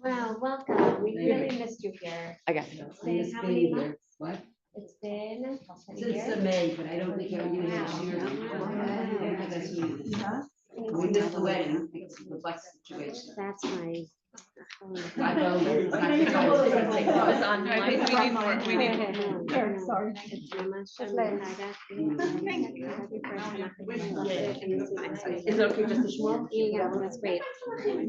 Well, welcome. We really missed you here. I got It's been how many months? What? It's been Since May, but I don't think you're using this year. We missed the wedding because of the bus situation. That's my. I know, but I think I was trying to take It's it. on. I think we need more. We need more. Here, sorry. It's Mama Shani. Is it okay just to Shmuel? Yeah, that's great.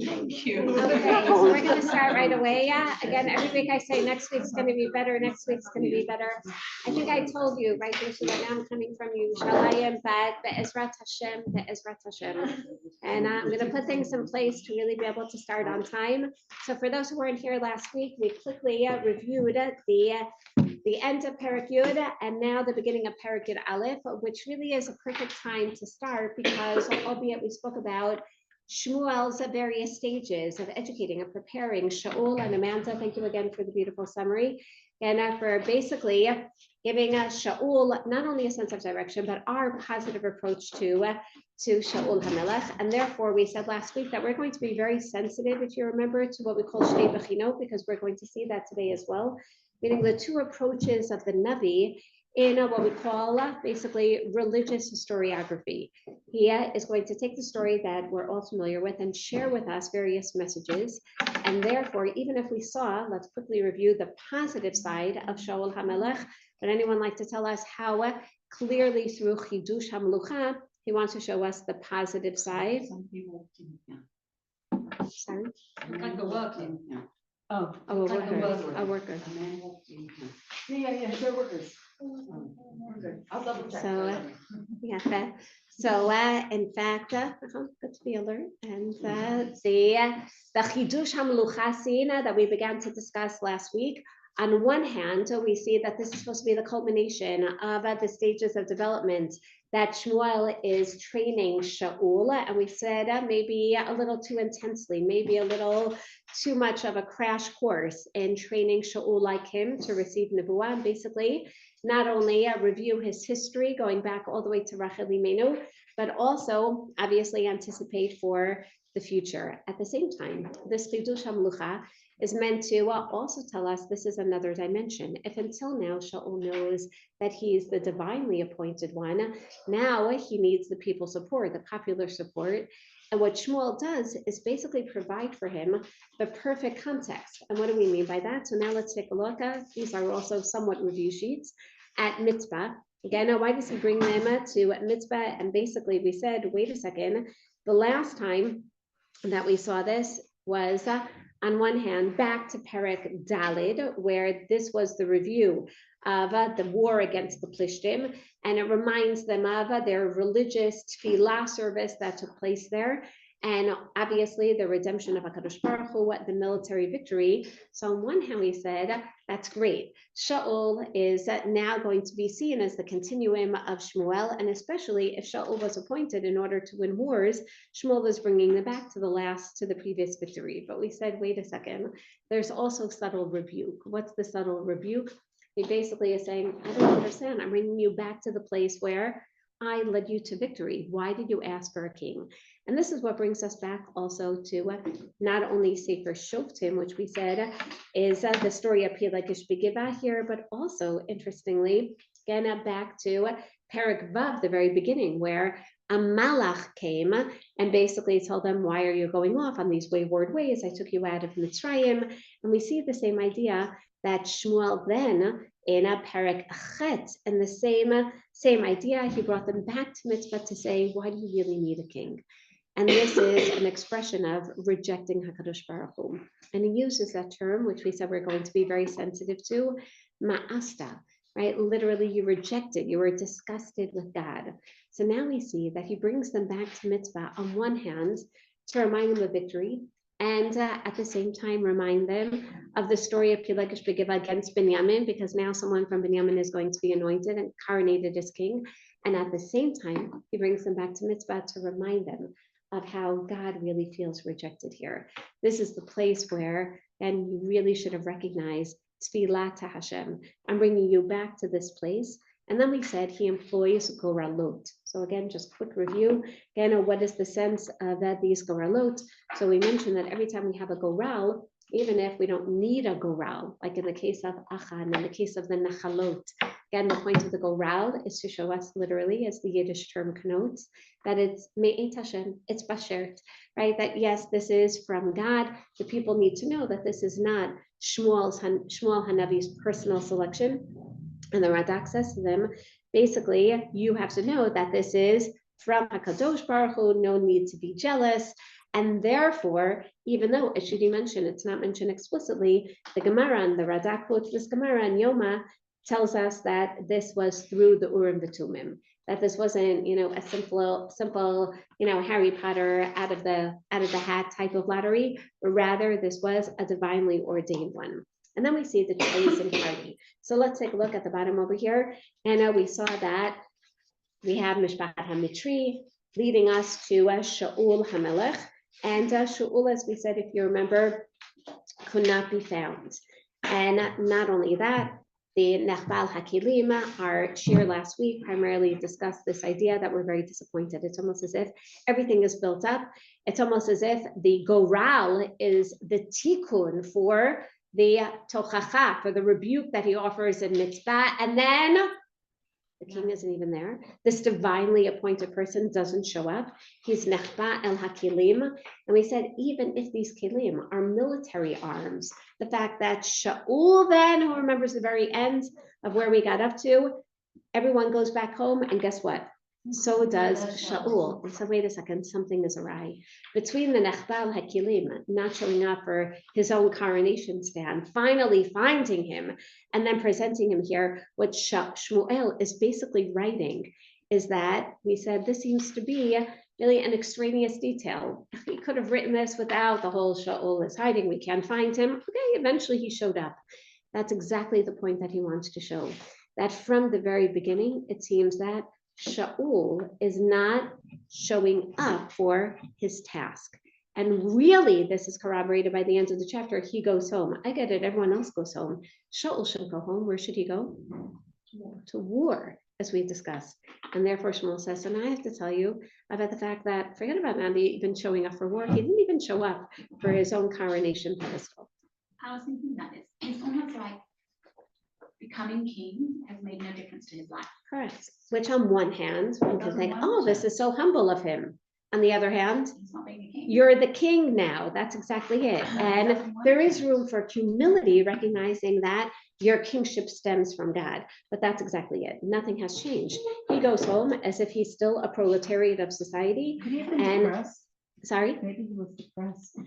Thank you. Okay, so we're gonna start right away. Yeah, again, every week I say next week's gonna be better, next week's gonna be better. I think I told you, right, Lucy, that now I'm coming from you, Shalayim, but Be'ezrat Hashem, Be'ezrat Hashem. And I'm gonna put things in place to really be able to start on time. So for those who weren't here last week, we quickly reviewed the end of Perek Yud and now the beginning of Perek Yud Aleph, which really is a perfect time to start because albeit we spoke about Shmuel's various stages of educating and preparing Shaul and Amanda. Thank you again for the beautiful summary. And for basically giving Shaul not only a sense of direction, but our positive approach to Shaul HaMelech. And therefore, we said last week that we're going to be very sensitive, if you remember, to what we call Shnei Bechinot, because we're going to see that today as well, meaning the two approaches of the Navi in what we call basically religious historiography. He is going to take the story that we're all familiar with and share with us various messages. And therefore, even if we saw, let's quickly review the positive side of Shaul HaMelech. Would anyone like to tell us how clearly through Chidush HaMelucha, he wants to show us the positive side? Some people didn't, Sorry? like a working. Oh, a Like worker, a worker. Yeah, they're workers. I'll double check. So, yeah, okay. So in fact, good to be alert. And the Chidush HaMelucha scene that we began to discuss last week. On one hand, we see that this is supposed to be the culmination of the stages of development that Shmuel is training Shaul, and we said maybe a little too intensely, maybe a little too much of a crash course in training Shaul like him to receive Nebuah, and basically not only review his history going back all the way to Rachel Imenu, but also obviously anticipate for the future. At the same time, this Chidush HaMelucha is meant to also tell us this is another dimension. If until now Shaul knows that he's the divinely appointed one, now he needs the people's support, the popular support. And what Shmuel does is basically provide for him the perfect context. And what do we mean by that? So now let's take a look at, these are also somewhat review sheets, at mitzvah. Again, now why does he bring them to mitzvah? And basically we said, wait a second, the last time that we saw this was on one hand, back to Perek Dalid, where this was the review of the war against the Plishtim, and it reminds them of their religious tefillah service that took place there, and obviously the redemption of HaKadosh Baruch Hu, the military victory. So on one hand, we said, that's great. Shaul is now going to be seen as the continuum of Shmuel, and especially if Shaul was appointed in order to win wars, Shmuel was bringing them back to the previous victory. But we said, wait a second, there's also subtle rebuke. What's the subtle rebuke? He basically is saying, I don't understand. I'm bringing you back to the place where I led you to victory. Why did you ask for a king? And this is what brings us back also to not only Sefer Shoftim, which we said is the story of Pilagish Begiva here, but also, interestingly, again, back to Perek Vav, the very beginning, where a malach came and basically told them, why are you going off on these wayward ways? I took you out of Mitzrayim. And we see the same idea that Shmuel then in a Perek Chet, and the same idea, he brought them back to mitzvah to say, why do you really need a king? And this is an expression of rejecting HaKadosh Baruch Hu. And he uses that term, which we said we're going to be very sensitive to, ma'asta, right? Literally, you rejected, you were disgusted with God. So now we see that he brings them back to mitzvah on one hand to remind them of victory, and at the same time remind them of the story of Pilagish Begiva against Binyamin, because now someone from Binyamin is going to be anointed and coronated as king. And at the same time, he brings them back to mitzvah to remind them of how God really feels rejected here. This is the place where, and you really should have recognized Tefillah to Hashem. I'm bringing you back to this place. And then we said he employs Goralot. So So again, just quick review. Again, what is the sense of these goralot? So we mentioned that every time we have a goral, even if we don't need a goral, like in the case of Achan, in the case of the Nachalot, again, the point of the goral is to show us literally, as the Yiddish term connotes, that it's me'et Hashem, it's bashert, right? That yes, this is from God. The people need to know that this is not Shmuel Hanavi's personal selection, and the Radak says to them, basically, you have to know that this is from HaKadosh Baruch Hu, no need to be jealous. And therefore, even though it should be mentioned, it's not mentioned explicitly, the Gemara and the Radak quotes this Gemara and Yoma tells us that this was through the Urim V'Tumim, that this wasn't, a simple, Harry Potter out of the hat type of lottery, but rather this was a divinely ordained one. And then we see the choice and party. So let's take a look at the bottom over here. And we saw that we have Mishpachat HaMitri leading us to Shaul HaMelech. And Shaul, as we said, if you remember, could not be found. And not only that, the Nechbal HaKilim, our shir last week, primarily discussed this idea that we're very disappointed. It's almost as if everything is built up. It's almost as if the Goral is the tikkun for the tochacha, for the rebuke that he offers in mitzvah, and then the king isn't even there. This divinely appointed person doesn't show up. He's nechba el hakilim. And we said, even if these kilim are military arms, the fact that Shaul then, who remembers the very end of where we got up to, everyone goes back home, and guess what? So does Shaul. And so wait a second, something is awry. Between the Nechbal Hakilim not showing up for his own coronation stand, finally finding him, and then presenting him here, what Shmuel is basically writing is that we said this seems to be really an extraneous detail. We could have written this without the whole Shaul is hiding, we can't find him. Okay, eventually he showed up. That's exactly the point that he wants to show. That from the very beginning, it seems that Shaul is not showing up for his task. And really, this is corroborated by the end of the chapter. He goes home. I get it. Everyone else goes home. Shaul shouldn't go home. Where should he go? To war, as we discussed. And therefore, Shmuel says, and I have to tell you about the fact that, forget about maybe even showing up for war. He didn't even show up for his own coronation pedestal. I was thinking that it's almost like becoming king has made no difference to his life. Correct. Which on one hand, one can think, oh, this is so humble of him. On the other hand, He's not being a king. you're the king now. That's exactly it. And there is room for humility, recognizing that your kingship stems from God. But that's exactly it. Nothing has changed. He goes home as if he's still a proletariat of society. Could he have been And depressed? sorry? Maybe he was depressed.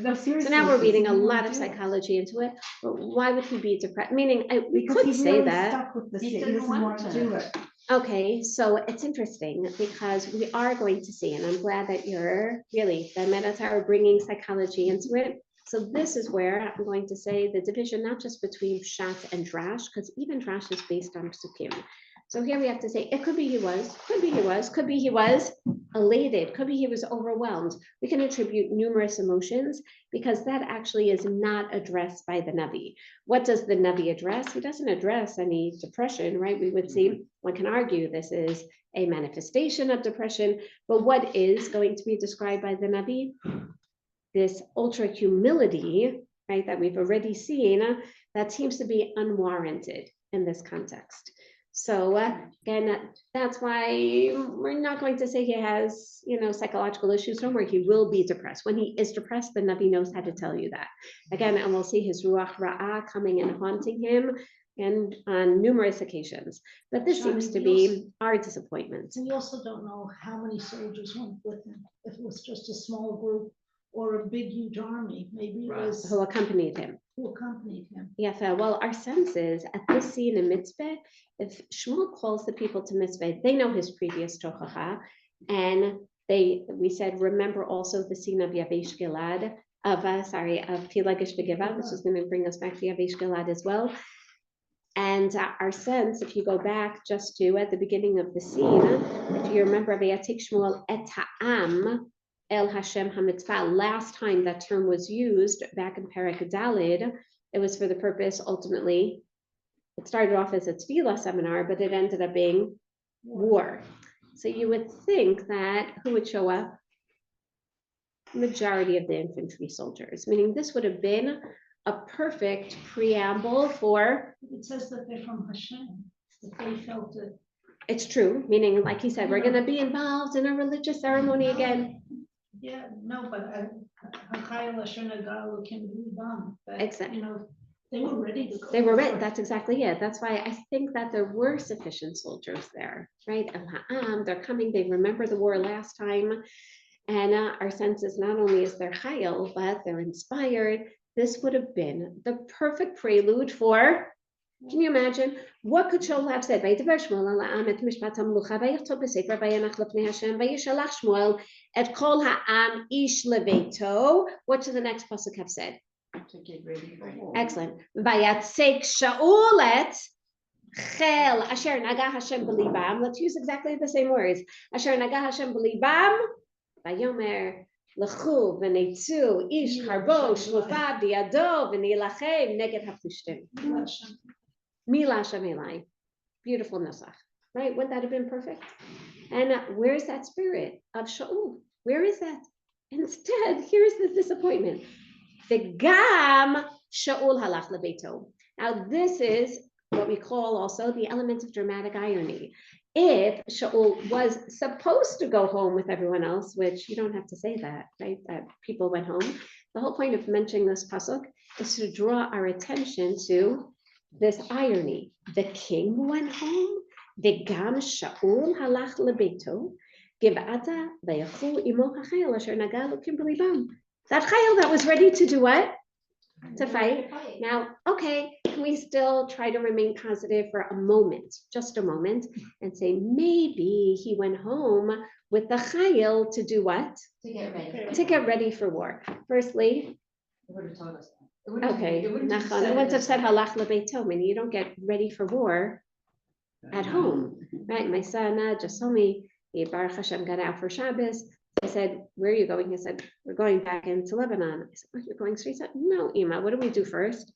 No, seriously. So now we're reading a does he lot wanna of do it? psychology into it. But why would he be depressed? Meaning, we Because could he say really that. stuck with the He state. He didn't doesn't want want to. to do it. Okay, so it's interesting because we are going to see, and I'm glad that you're really, the Metatar bringing psychology into it. So this is where I'm going to say the division, not just between Pshat and Drash, because even Drash is based on Psukim. So here we have to say, it could be he was, could be he was, could be he was elated, could be he was overwhelmed. We can attribute numerous emotions because that actually is not addressed by the Navi. What does the Navi address? He doesn't address any depression, right? We would see, one can argue this is a manifestation of depression, but what is going to be described by the Navi? This ultra humility, right, that we've already seen, that seems to be unwarranted in this context. So again, that's why we're not going to say he has, psychological issues somewhere. He will be depressed. When he is depressed, the Navi knows how to tell you that. Again, and we'll see his Ruach Ra'ah coming and haunting him and on numerous occasions. But this seems to be our disappointment. We also don't know how many soldiers went with him. If it was just a small group or a big, huge army, maybe it was Who accompanied him. who accompanied him. Yeah, well, our sense is at this scene in Mitzvah, if Shmuel calls the people to Mitzvah, they know his previous tochacha, and we said, remember also the scene of Yavesh Gilad, of Pilagish Begeva. This is going to bring us back to Yavesh Gilad as well. And our sense, if you go back just to at the beginning of the scene, if you remember, Vayatik Shmuel et ha'am El Hashem HaMitzvah, last time that term was used back in Perek Dalid, it was for the purpose, ultimately, it started off as a Tefillah seminar, but it ended up being war. So you would think that who would show up? Majority of the infantry soldiers, meaning this would have been a perfect preamble for. It says that they're from Hashem, that they felt it. It's true, meaning, like he said, we're going to be involved in a religious ceremony again. Yeah, no, but Exactly. You know, they were ready to go. They were ready. That's exactly it. That's why I think that there were sufficient soldiers there, right? They're coming. They remember the war last time. And our sense is not only is they're chayil, but they're inspired. This would have been the perfect prelude for, can you imagine? What could Shmuel have said? Vayidבר Shmuel al ha'am et mishpat hamlucha, vayachtob b'sefer, vayanach lefnei Hashem, vayishalach Shmuel et kol ha'am ish leveito. What should the next pasuk have said? To get ready for war. Excellent. Vayatzek Shaul et chel asher naga Hashem b'libam. Let's use exactly the same words. Asher naga Hashem b'libam. Vayomer lechu v'neitzu ish harbo shlufa biyado v'nilachem neged haflushtim. Mila Hashem elai. Beautiful nusach, right? Wouldn't that have been perfect? And where's that spirit of Shaul? Where is that? Instead, here's the disappointment. The gam Shaul halach lebeito. Now this is what we call also the element of dramatic irony. If Shaul was supposed to go home with everyone else, which you don't have to say that, right? That people went home. The whole point of mentioning this pasuk is to draw our attention to this irony. The king went home. The gam Shaul halach lebeito. Giv'ata vayachu imo hachayil asher naga lo b'libam. That chayil that was ready to do what? To fight. Now, okay, can we still try to remain positive for a moment, just a moment, and say maybe he went home with the chayil to do what? To get ready. To get ready for war. Firstly, It would have told us that. okay, it wouldn't have said halach lebeito, meaning you don't get ready for war at home, right? My son just told me he Baruch Hashem got out for Shabbos. I said, where are you going? He said, we're going back into Lebanon. I said, oh, you're going straight up? No, Ima, what do we do first?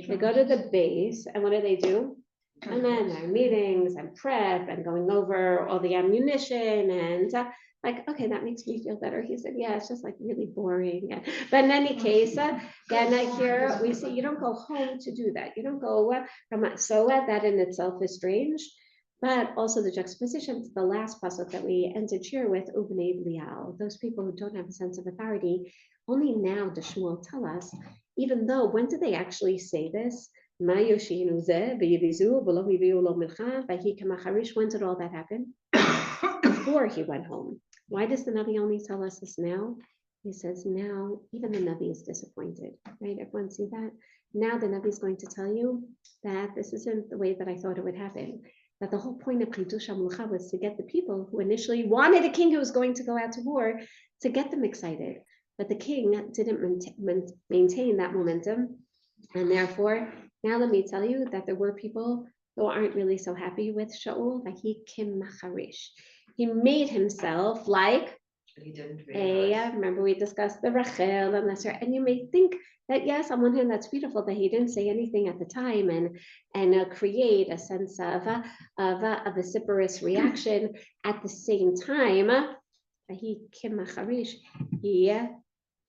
They go to the base, and what do? And then there are meetings and prep and going over all the ammunition and like, okay, that makes me feel better. He said, yeah, it's just like really boring. But in any case, then here we see you don't go home to do that. You don't go so that in itself is strange. But also the juxtaposition to the last pasuk that we ended here with, Ubnei B'lial, those people who don't have a sense of authority. Only now does Shmuel tell us, even though, when did they actually say this? When did all that happen? Before he went home. Why does the Navi only tell us this now? He says now, even the Navi is disappointed, right? Everyone see that? Now the Navi is going to tell you that this isn't the way that I thought it would happen. That the whole point of Chidush HaMelcha was to get the people who initially wanted a king who was going to go out to war, to get them excited. But the king didn't maintain that momentum. And therefore, now let me tell you that there were people who aren't really so happy with Shaul. He made himself like remember we discussed the Rachel and Nasser, and you may think that yes, on one hand that's beautiful that he didn't say anything at the time and create a sense of a vociferous reaction. At the same time, he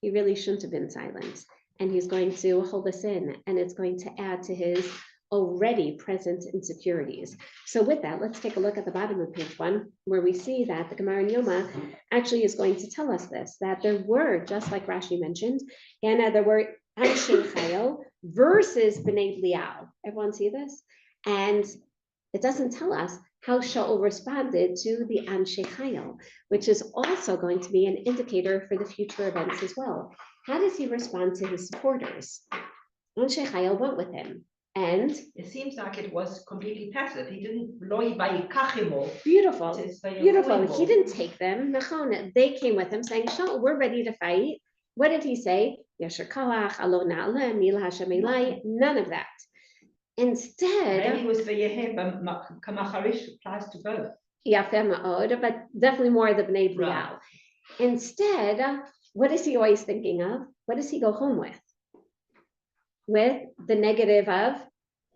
really shouldn't have been silent, and he's going to hold us in, and it's going to add to his already present insecurities. So with that, let's take a look at the bottom of page 1, where we see that the Gemara in Yoma actually is going to tell us this, that there were, just like Rashi mentioned, and there were Anshe Chayil versus Bnei B'lial. Everyone see this? And it doesn't tell us how Shaul responded to the Anshe Chayil, which is also going to be an indicator for the future events as well. How does he respond to his supporters? Anshe Chayil went with him. And it seems like it was completely passive. He didn't loy by kachimo. Beautiful. He didn't take them. They came with him saying, Shaul, we're ready to fight. What did he say? Yasher koach, alo na'aleh, mila Hashem elai, none of that. Instead, maybe it was kamacharish applies to both. Yafeh ma'od, but definitely more the Bnei B'lial. Right. Instead, what is he always thinking of? What does he go home with? With the negative of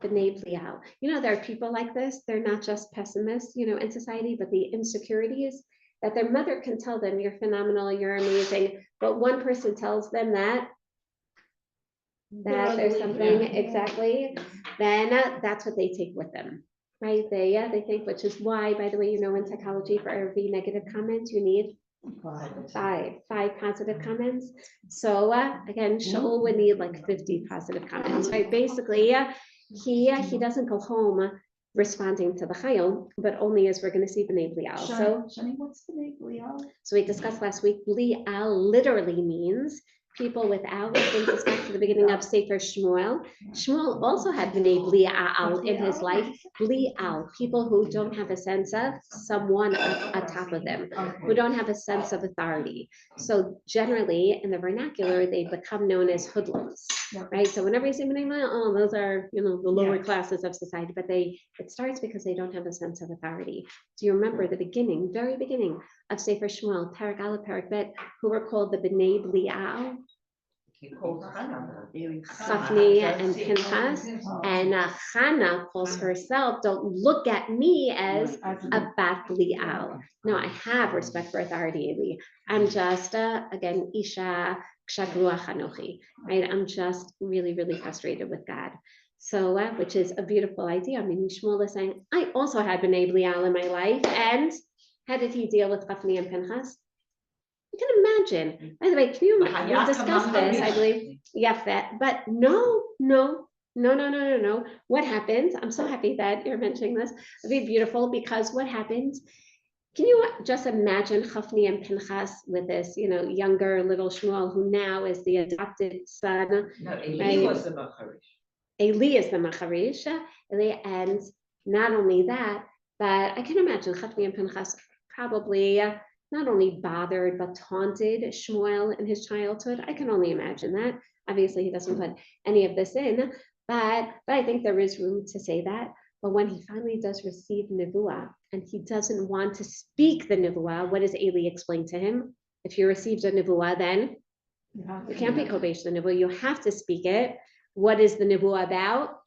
B'nai Belial. You know, there are people like this. They're not just pessimists, you know, in society, but the insecurities that their mother can tell them, you're phenomenal, you're amazing. But one person tells them that there's ugly, something yeah. exactly, then that's what they take with them, right? They think, which is why, by the way, you know, in psychology, for every negative comment, you need five positive comments. So again, Shaul would need like 50 positive comments, right? Basically, he doesn't go home responding to the Chayil, but only as we're going to see B'nai Belial. So Shani, what's the name, Belial? so we discussed last week, Belial literally means people without, which brings us back to the beginning of Sefer Shmuel. Shmuel also had B'nai Belial in his life. Belial, people who don't have a sense of someone atop of them, who don't have a sense of authority. So generally, in the vernacular, they become known as hoodlums, right? So whenever you say B'nai Belial, oh, those are, you know, the lower classes of society, but it starts because they don't have a sense of authority. Do you remember the beginning, very beginning of Sefer Shmuel, Taragin, Perek Bet, who were called the B'nai Belial? He called Hannah. Chafni and Pinchas, and Hannah calls herself, don't look at me as a bat Belial. No, I have respect for authority, Eli. I'm just, again, Isha Kshagrua Chanochi, right? I'm just really, really frustrated with God. So, which is a beautiful idea. I mean, Shmuel is saying, I also had B'nai Belial in my life, and how did he deal with Chafni and Pinchas? You can imagine. By the way, can you imagine? We discussed this, I believe. Yeah, but no. What happens? I'm so happy that you're mentioning this. It'd be beautiful because what happens? Can you just imagine Chafni and Pinchas with this, you know, younger little Shmuel who now is the adopted son? No, Eli Right. was the Macharish. Eli is the Macharish, and not only that, but I can imagine Chafni and Pinchas probably not only bothered, but taunted Shmuel in his childhood. I can only imagine that. Obviously, he doesn't put any of this in, but I think there is room to say that. But when he finally does receive Nevuah, and he doesn't want to speak the Nevuah, what does Eli explain to him? If you received a Nevuah, then you can't be Kobesh the Nevuah, you have to speak it. What is the Nevuah about?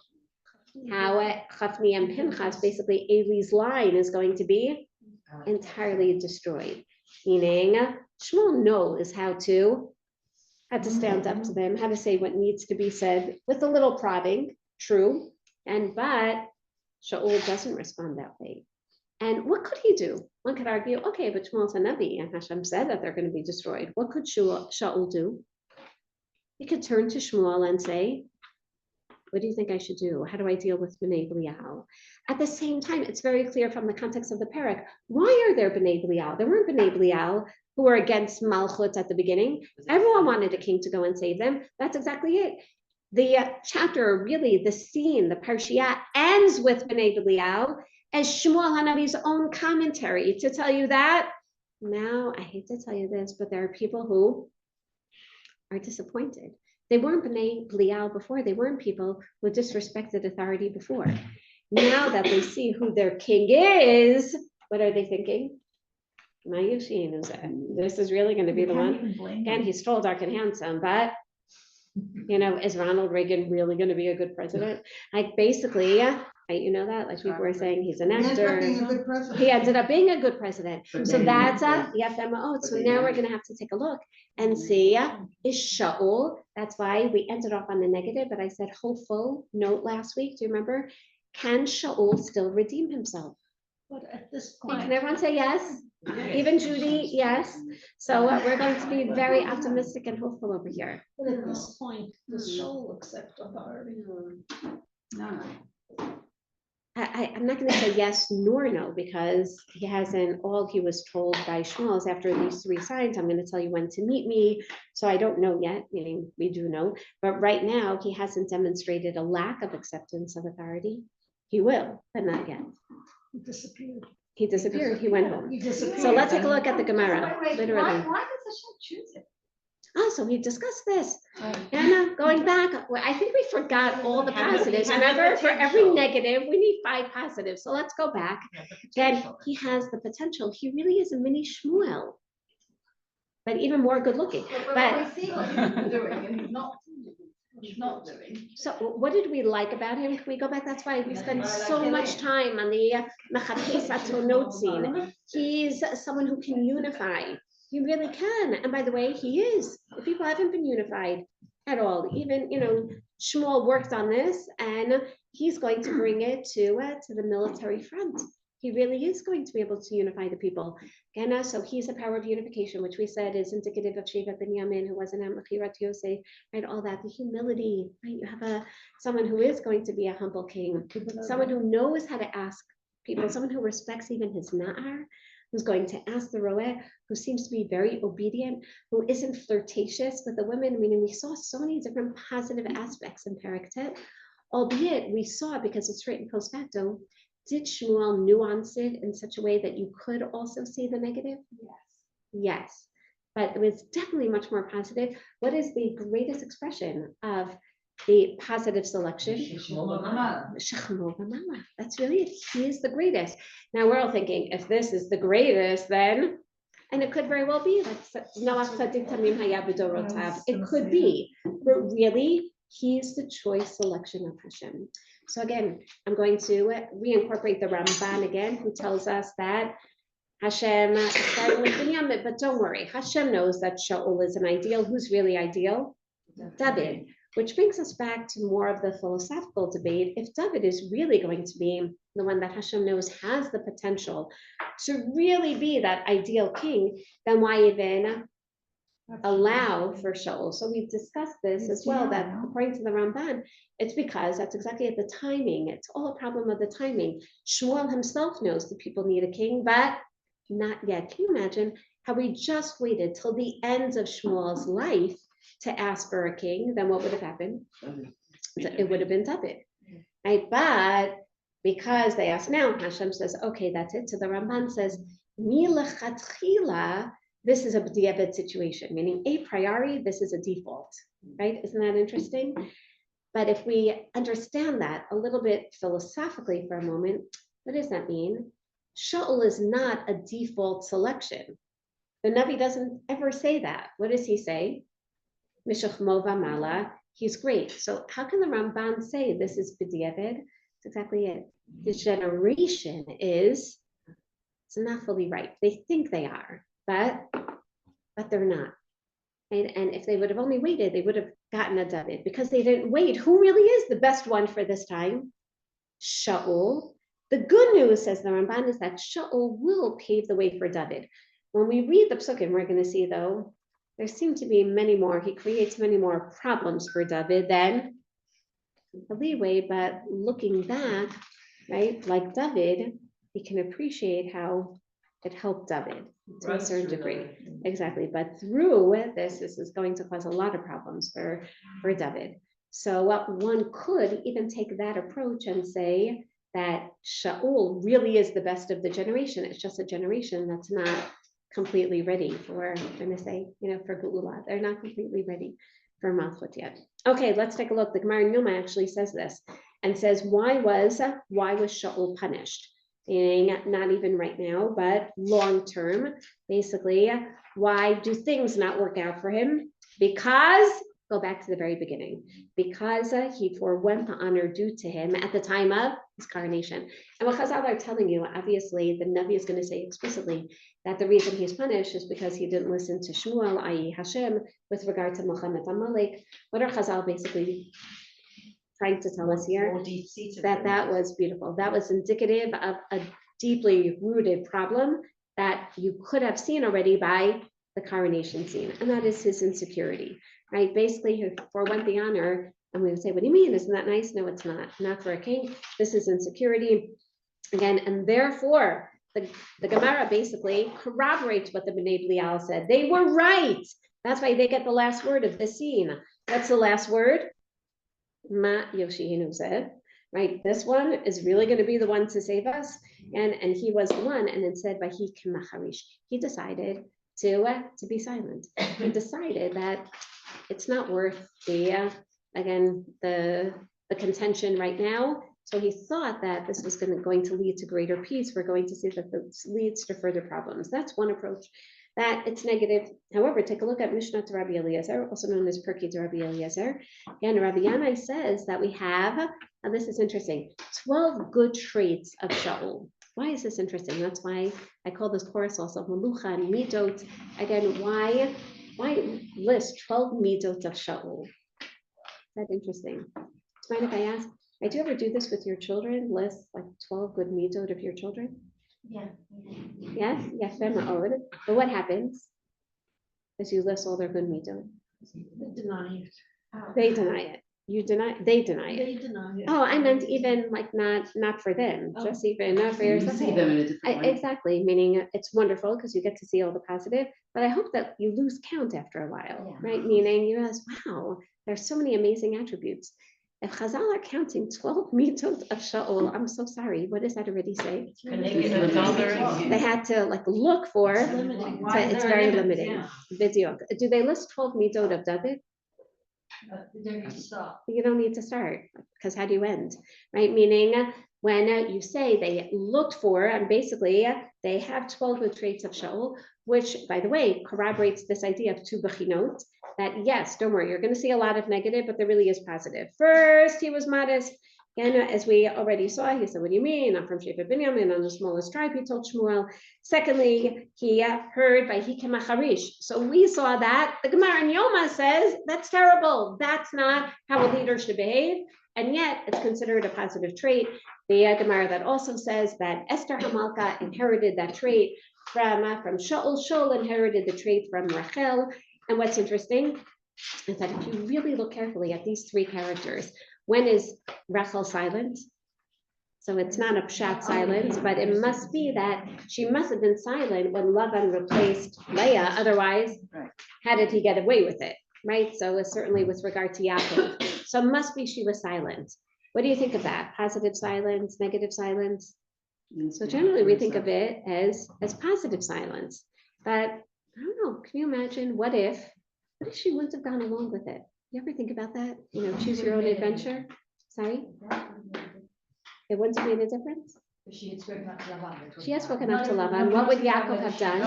How Chafni and Pinchas, basically Eli's line is going to be entirely destroyed. Meaning, Shmuel knows how to stand up to them, how to say what needs to be said with a little prodding, true, but Shaul doesn't respond that way. And what could he do? One could argue, okay, but Shmuel's a Navi, and Hashem said that they're going to be destroyed. What could Shaul do? He could turn to Shmuel and say, what do you think I should do? How do I deal with B'nai Belial? At the same time, it's very clear from the context of the parak, why are there B'nai Belial? There weren't B'nai Belial who were against Malchut at the beginning. Everyone wanted a king to go and save them. That's exactly it. The chapter, really, the scene, the parshiah ends with B'nai Belial as Shmuel Hanavi's own commentary to tell you that. Now, I hate to tell you this, but there are people who are disappointed. They weren't B'nai Belial before. They weren't people who disrespected authority before. Now that they see who their king is, what are they thinking? This is really going to be the one. Again, he's tall, dark, and handsome, but you know, is Ronald Reagan really going to be a good president? Like basically, you know that, like people were saying, he's an actor. He ended up being a good president. So that's Yafema. So now we're going to have to take a look and see is Shaul. That's why we ended off on the negative, but I said hopeful note last week. Do you remember? Can Shaul still redeem himself? But at this point. Can everyone say yes? Even Judy, yes. So we're going to be very optimistic and hopeful over here. But at this point, does Shaul accept authority? No. I'm not going to say yes nor no, because he hasn't, all he was told by Shmuel is after these 3 signs, I'm going to tell you when to meet me. So I don't know yet, meaning we do know, but right now he hasn't demonstrated a lack of acceptance of authority. He will, but not yet. He disappeared. He disappeared, he went home. He disappeared. So let's take a look at the Gemara, Wait, literally. why does Hashem choose it? Oh, so we discussed this. Anna, going back, I think we forgot all the positives. Remember, for every negative, we need 5 positives. So let's go back. Then he has the potential. He really is a mini Shmuel, but even more good looking. But we see what he's doing and he's not. He's not living. So what did we like about him? Can we go back? That's why we spend so much time on the Mechapes Atonot scene. He's someone who can unify. He really can. And by the way, he is. The people haven't been unified at all. Even, Shmuel worked on this, and he's going to bring it to the military front. He really is going to be able to unify the people. Again, so he's a power of unification, which we said is indicative of Sheva ben Yamin, who wasn't at Mechirat Yosef, right? All that, the humility, right? You have someone who is going to be a humble king, someone who knows how to ask people, someone who respects even his na'ar, who's going to ask the roeh, who seems to be very obedient, who isn't flirtatious with the women. Meaning, we saw so many different positive aspects in Perek Tet, albeit we saw, because it's written post facto, did Shmuel nuance it in such a way that you could also see the negative? Yes, but it was definitely much more positive. What is the greatest expression of the positive selection? Shechmo v'mala. That's really it. He is the greatest. Now we're all thinking, if this is the greatest, then, and it could very well be, like Noach Tzadik Tamim Haya B'Dorotav. It could be, but really, he's the choice selection of Hashem. So again, I'm going to reincorporate the Ramban again, who tells us that Hashem is starting with Binyamin, but don't worry, Hashem knows that Shaul is an ideal. Who's really ideal? David, which brings us back to more of the philosophical debate. If David is really going to be the one that Hashem knows has the potential to really be that ideal king, then why even allow for Shaul? So we've discussed this as well, that according to the Ramban, it's because that's exactly at the timing. It's all a problem of the timing. Shmuel himself knows that people need a king, but not yet. Can you imagine how we just waited till the end of Shmuel's life to ask for a king? Then what would have happened? It would have been David, right? But because they asked now, Hashem says, okay, that's it. So the Ramban says, Milachatchila, this is a b'diavad situation, meaning a priori, this is a default, right? Isn't that interesting? But if we understand that a little bit philosophically for a moment, what does that mean? Shaul is not a default selection. The Navi doesn't ever say that. What does he say? Mishachmo v'mala, he's great. So how can the Ramban say this is b'diavad? That's exactly it. The generation is, it's not fully right. They think they are, but they're not. And if they would have only waited, they would have gotten a David. Because they didn't wait, who really is the best one for this time? Shaul. The good news, says the Ramban, is that Shaul will pave the way for David. When we read the Psukim, we're going to see, though, there seem to be many more. He creates many more problems for David than the leeway. But looking back, right, like David, we can appreciate how it helped David to a certain degree. Exactly. But through this is going to cause a lot of problems for David. So one could even take that approach and say that Shaul really is the best of the generation. It's just a generation that's not completely ready for, I'm going to say, for Geula. They're not completely ready for Malchut yet. Okay, let's take a look. The Gemara in Yoma actually says this and says, why was Shaul punished? Meaning not even right now, but long term. Basically, why do things not work out for him? Because, go back to the very beginning, because he forewent the honor due to him at the time of his coronation. And what Chazal are telling you, obviously, the Navi is going to say explicitly that the reason he's punished is because he didn't listen to Shmuel, i.e. Hashem, with regard to Muhammad Amalek. What are Chazal basically trying to tell us here? That was beautiful. That was indicative of a deeply rooted problem that you could have seen already by the coronation scene, and that is his insecurity, right? Basically, he forewent the honor, and we would say, what do you mean? Isn't that nice? No, it's not for a king. This is insecurity. Again, and therefore, the Gemara basically corroborates what the Bnei Belial said. They were right. That's why they get the last word of the scene. What's the last word? Ma Yoshihinu said, right? This one is really going to be the one to save us. And he was the one, and then said, Vahi Kimacharish. He decided to be silent. He decided that it's not worth the contention right now. So he thought that this was going to lead to greater peace. We're going to see that this leads to further problems. That's one approach. that it's negative. However, take a look at Mishnah to Rabbi Eliezer, also known as Perki to Rabbi Eliezer. Again, Rabbi Yanai says that we have, and this is interesting, 12 good traits of Shaul. Why is this interesting? That's why I call this course also Melucha and Midot. Again, why list 12 Midot of Shaul? Is that interesting? Do you mind if I ask? Do you ever do this with your children? List like 12 good Midot of your children? Yeah. Yes, yes, but what happens? Is you list all their good Midot. They deny it. They deny it. You deny, they deny it. They deny it. Oh, I meant even like not for them, Oh. just even for You yourself. see them in a different light. Exactly, meaning it's wonderful because you get to see all the positive, but I hope that you lose count after a while, Yeah. right? Meaning you realize, wow, there's so many amazing attributes. If Chazal are counting 12 mitzvot of Shaul, I'm so sorry, what does that already say? They had to like look for, It's limiting. so it's very limiting. Video. Do they list 12 mitzvot of David? They need to stop. You don't need to start, because how do you end, right? Meaning when you say they looked for, and basically they have 12 good traits of Shaul, which by the way, corroborates this idea of two bechinot, that yes, don't worry, you're gonna see a lot of negative, but there really is positive. First, he was modest. And as we already saw, he said, what do you mean? I'm from Shevet Binyamin, on the smallest tribe, he told Shmuel. Secondly, he heard by Hikem Acharish. So we saw that. The Gemara in Yoma says, that's terrible. That's not how a leader should behave. And yet it's considered a positive trait. The Gemara that also says that Esther Hamalka inherited that trait from Shaul. Shaul inherited the trait from Rachel. And what's interesting is that if you really look carefully at these three characters, when is Rachel silent? So it's not a pshat silence, but it must be that she must have been silent when Lavan replaced Leah. Otherwise, how did he get away with it? Right? So it's certainly with regard to Yaakov. So it must be she was silent. What do you think of that? Positive silence, negative silence? So generally we think of it as positive silence. But I don't know, can you imagine what if she wouldn't have gone along with it? You ever think about that? You know, choose your own adventure. Sorry? It wouldn't have made a difference? She had spoken up to Lavan. She has spoken up to Lavan. What would Yaakov have done?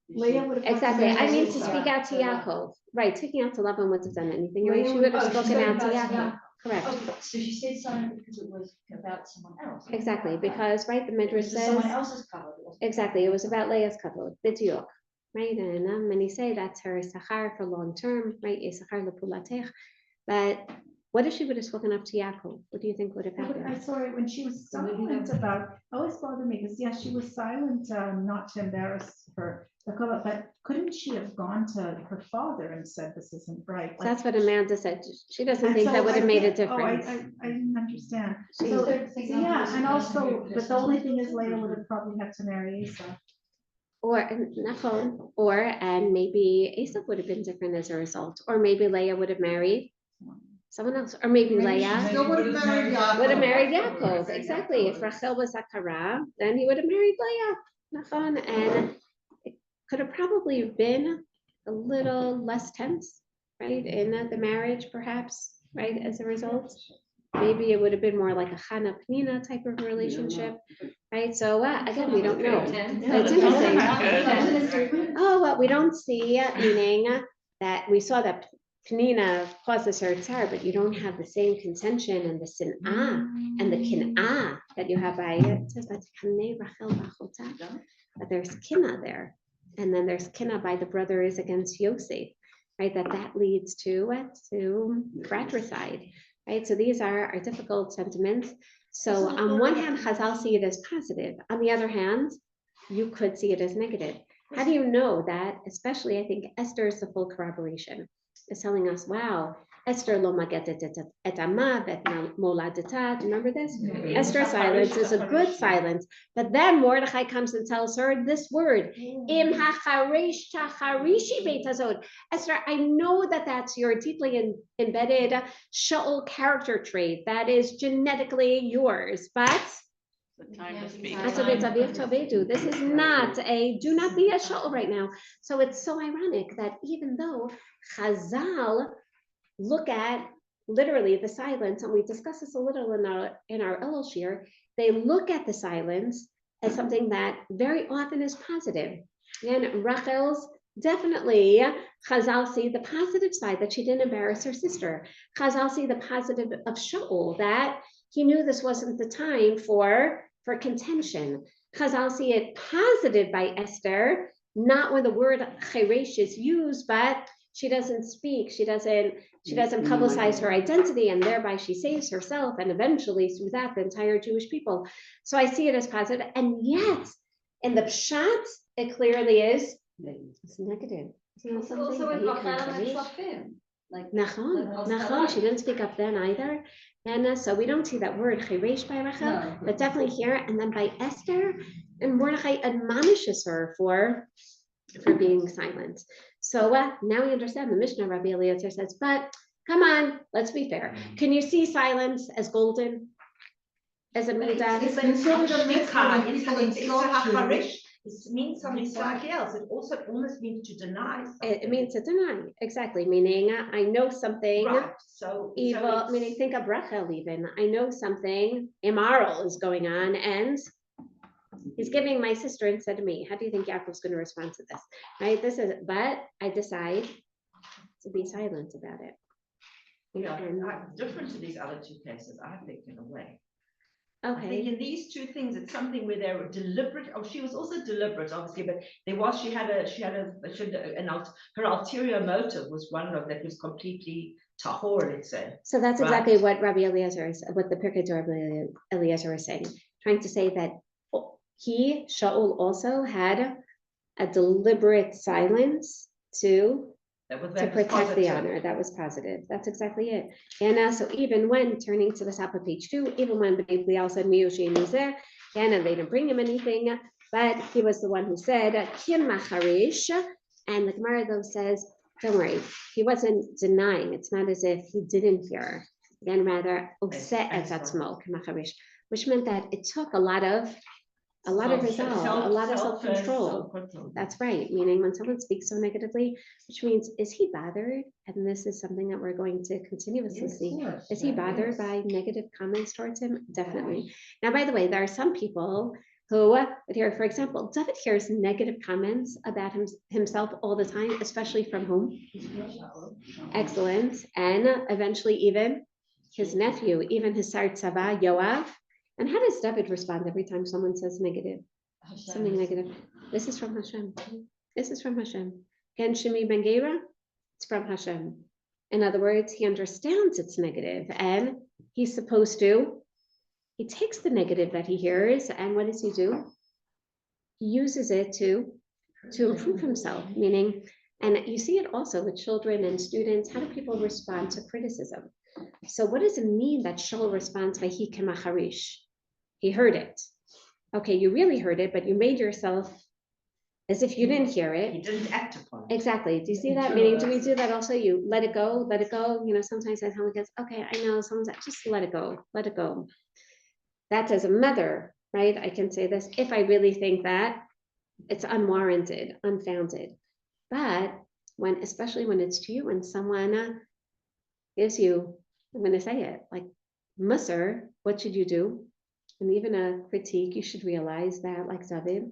Leah would have. Exactly. I mean, to speak out to Yaakov. Right, speaking out to Lavan wouldn't have done anything. Right? She would have spoken out to Yaakov. Correct. Oh, so she stayed silent because it was about someone else. Exactly, because, right, the It Midrash was says. someone else's cover. Exactly, it was about Leah's kavod, b'diuk, right? And many say that's her sachar for long term, right? Sachar lepulatech. But what if she would have spoken up to Yaakov? What do you think would have I happened? saw it when she was silent about, always bothered me, because yes, she was silent, not to embarrass her. But couldn't she have gone to her father and said, this isn't right? So that's what Amanda said. She doesn't And think so that would have I made a think- oh, difference. I didn't understand. She- So, yeah, and also, but the only thing is Leah would have probably had to marry Esau. And maybe Esau would have been different as a result, or maybe Leah would have married someone else, or maybe Leah Still would have married Yaakov. would have married Yaakov. Exactly. If Rachel was Zakara, then he would have married Leah. And it could have probably been a little less tense, right, in the marriage, perhaps, right, as a result. Maybe it would have been more like a Chana Penina type of relationship, right? So again, we don't know. It's interesting. Oh, well, we don't see, meaning that we saw that Penina causes her tsar, but you don't have the same contention and the sin'ah and the kin'ah that you have by it. Says that but there's kin'ah there, and then there's kin'ah by the brothers against Yosef, right? That leads to fratricide, right? So these are difficult sentiments. So on one hand, Chazal see it as positive. On the other hand, you could see it as negative. How do you know that? Especially, I think Esther is the full corroboration. Is telling us, wow, Esther lo magetet et amav et moladeta. Do you remember this? Esther's silence is a good silence, but then Mordechai comes and tells her this word, im hacharish tacharishi beit hazod. Esther, I know that that's your deeply embedded Shaul character trait that is genetically yours, but this is not do not be a Shaul right now. So it's so ironic that even though Chazal look at literally the silence, and we discuss this a little in our Elul Shir, they look at the silence as something that very often is positive. And Rachel's definitely, Chazal see the positive side that she didn't embarrass her sister. Chazal see the positive of Shaul, that he knew this wasn't the time for contention. Chazal see it positive by Esther, not when the word cheresh is used, but she doesn't speak, she doesn't publicize her identity, and thereby she saves herself, and eventually through that the entire Jewish people. So I see it as positive, and yet in the pshat it clearly is it's negative. Isn't that It's something? also in That you Rachel can and cheresh? Shafim. Like, Nachon, she didn't speak up then either. And so we don't see that word cheresh by Rachel, No. but definitely here, and then by Esther, and Mordechai admonishes her for being silent. So now we understand the Mishnah. Rabbi Eliezer says, but come on, let's be fair. Can you see silence as golden? As a midah? It's it means something slightly else. It also almost means to deny something. It means to deny, exactly, meaning I know something Right. So evil, it's- meaning think of Rachel even. I know something immoral is going on, and he's giving my sister instead of me. How do you think Yaakov's going to respond to this? Right? This is, but I decide to be silent about it. Yeah, And- different to these other two cases, I think, in a way. I think okay, in these two things, it's something where they were deliberate. Oh, she was also deliberate, obviously, but her ulterior motive was one of that was completely tahor, let's say. so that's Right. exactly what Rabbi Eliezer is, what the Pirkei Torah Rabbi Eliezer is saying, trying to say that he, Shaul, also had a deliberate silence to protect the positive. honor. That was positive. That's exactly it. And so even when turning to the top of page 2, even when Bnei said Miyushi Mizeh, and they didn't bring him anything, but he was the one who said Kim Macharish, and the Gemara though says, don't worry, he wasn't denying. It's not as if he didn't hear. Again, rather Macharish, which meant that it took a lot of resolve, a lot of self-control. That's right, meaning when someone speaks so negatively, which means, is he bothered? And this is something that we're going to continuously see. Is he bothered by negative comments towards him? Definitely. Now, by the way, there are some people who would hear, for example, David hears negative comments about himself all the time, especially from whom? Excellent. And eventually even his nephew, even his Sar Tzava, Yoav. And how does David respond every time someone says negative? Something negative. This is from Hashem. This is from Hashem. Ken Shimi Ben Gera, it's from Hashem. In other words, he understands it's negative, and he's supposed to, he takes the negative that he hears, and what does he do? He uses it to improve himself, meaning, and you see it also with children and students, how do people respond to criticism? So what does it mean that Shaul responds by he kemacharish? He heard it. Okay, you really heard it, but you made yourself as if you didn't hear it. He didn't act upon it. Exactly. Do you see that? Meaning, do we do that also? You let it go, let it go. You know, sometimes I tell my kids, okay, I know, someone's like, just let it go, let it go. That's as a mother, right? I can say this if I really think that it's unwarranted, unfounded. But when, especially when it's to you, when someone gives you, I'm going to say it, like Musar, what should you do? And even a critique, you should realize that, like David,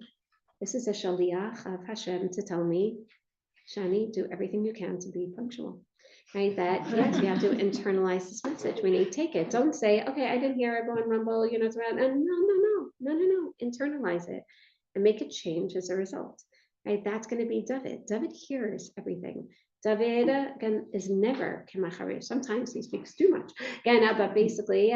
this is a shaliach of Hashem to tell me, Shani, do everything you can to be punctual. Right? That yes, we have to internalize this message. We need to take it. Don't say, okay, I didn't hear everyone rumble, you know, throughout. And no. Internalize it and make a change as a result. Right? That's going to be David. David hears everything. David again is never kemacharish. Sometimes he speaks too much. Again, but basically,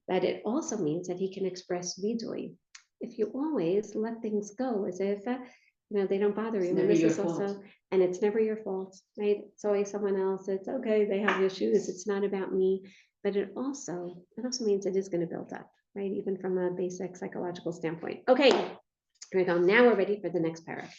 that it also means that he can express vidui. If you always let things go as if they don't bother you, and this is also, and it's never your fault, right? It's always someone else. It's okay, they have issues. It's not about me, but it also means it is going to build up, right? Even from a basic psychological standpoint. Okay, here we go. Now we're ready for the next paragraph.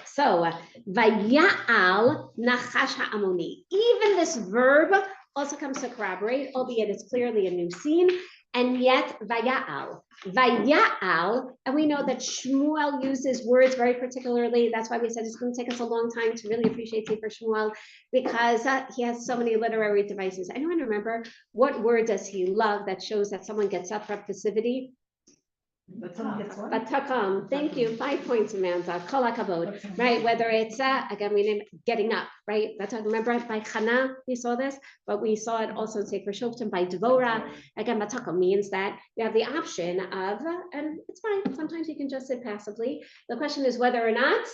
So, vaya'al nachash ha'amoni. Even this verb also comes to corroborate, albeit it's clearly a new scene. And yet, vaya'al, and we know that Shmuel uses words very particularly. That's why we said it's going to take us a long time to really appreciate Sefer Shmuel, because he has so many literary devices. Anyone remember what word does he love that shows that someone gets up for passivity? But someone gets what? Batakam, thank you, 5 points, Amanda, kol hakavod. Right, whether it's, again, we name getting up, right? That's, remember by Chana, we saw this, but we saw it also in Sefer Shoftim by Devora. Again, Bataka means that you have the option of, and it's fine, sometimes you can just sit passively. The question is whether or not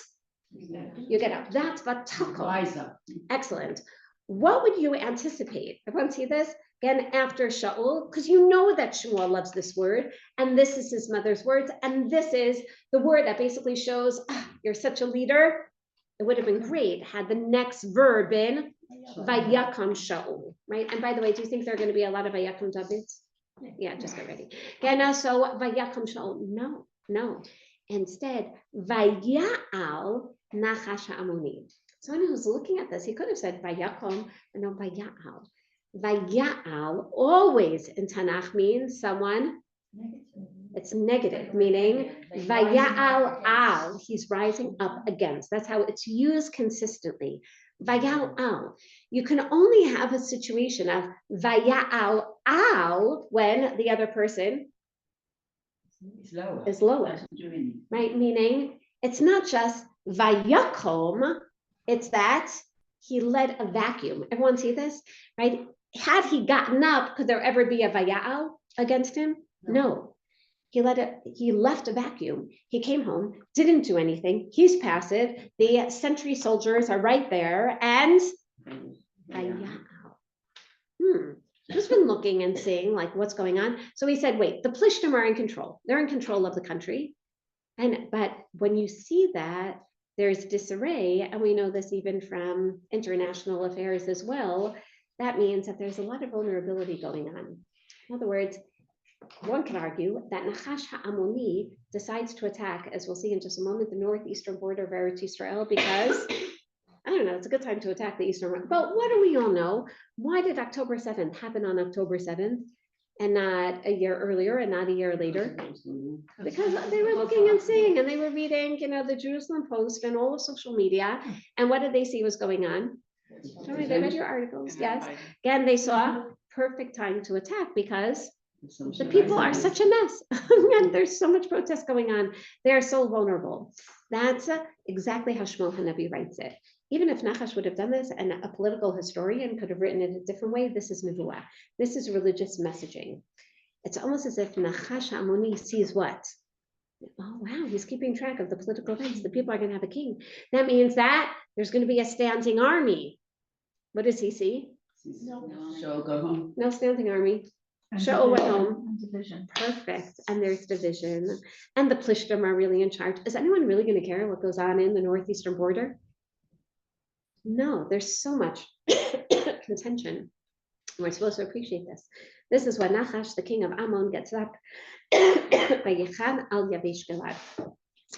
you get up. That's Bataka. Rise up. Excellent. What would you anticipate? Everyone see this? Again, after Shaul, because you know that Shmuel loves this word, and this is his mother's words, and this is the word that basically shows you're such a leader. It would have been great had the next verb been Vayakam Shaul, right? And by the way, do you think there are going to be a lot of Vayakam Davids? Yeah, just get ready. Okay, so Vayakam Shaul, no. Instead, Vaya'al Nachash Amoni. So anyone who's looking at this, he could have said Vayakom, and no Vaya'al. Vaya'al always in Tanakh means someone, it's negative, meaning Vaya'al al, he's rising up against. That's how it's used consistently. Vaya'al al. You can only have a situation of Vaya'al al when the other person is lower, right? Meaning it's not just Vayakom, it's that he led a vacuum. Everyone see this, right? Had he gotten up, could there ever be a Vaya'al against him? No. He left a vacuum. He came home, didn't do anything. He's passive. The sentry soldiers are right there, and Vaya'al. Who's been looking and seeing like what's going on? So he said, wait, the Plishtim are in control. They're in control of the country. But when you see that, there's disarray, and we know this even from international affairs as well. That means that there's a lot of vulnerability going on. In other words, one can argue that Nachash HaAmoni decides to attack, as we'll see in just a moment, the northeastern border of Eretz Yisrael, because, I don't know, it's a good time to attack the eastern border. But what do we all know? Why did October 7th happen on October 7th and not a year earlier and not a year later? Because they were looking and seeing, and they were reading, the Jerusalem Post and all of social media. And what did they see was going on? Shani, they read your articles, yes. Again, they saw perfect time to attack because the people are such a mess. And there's so much protest going on. They are so vulnerable. That's exactly how Shmuel Hanavi writes it. Even if Nachash would have done this, and a political historian could have written it a different way, this is Nevuah. This is religious messaging. It's almost as if Nachash Amoni sees what? Oh, wow, he's keeping track of the political events. The people are going to have a king. That means that there's going to be a standing army. What does he see? So go home. No standing army. And Shaul went division, home. and division. Perfect. And there's division. And the Plishtim are really in charge. Is anyone really going to care what goes on in the northeastern border? No, there's so much contention. We're supposed to appreciate this. This is when Nachash, the king of Ammon, gets up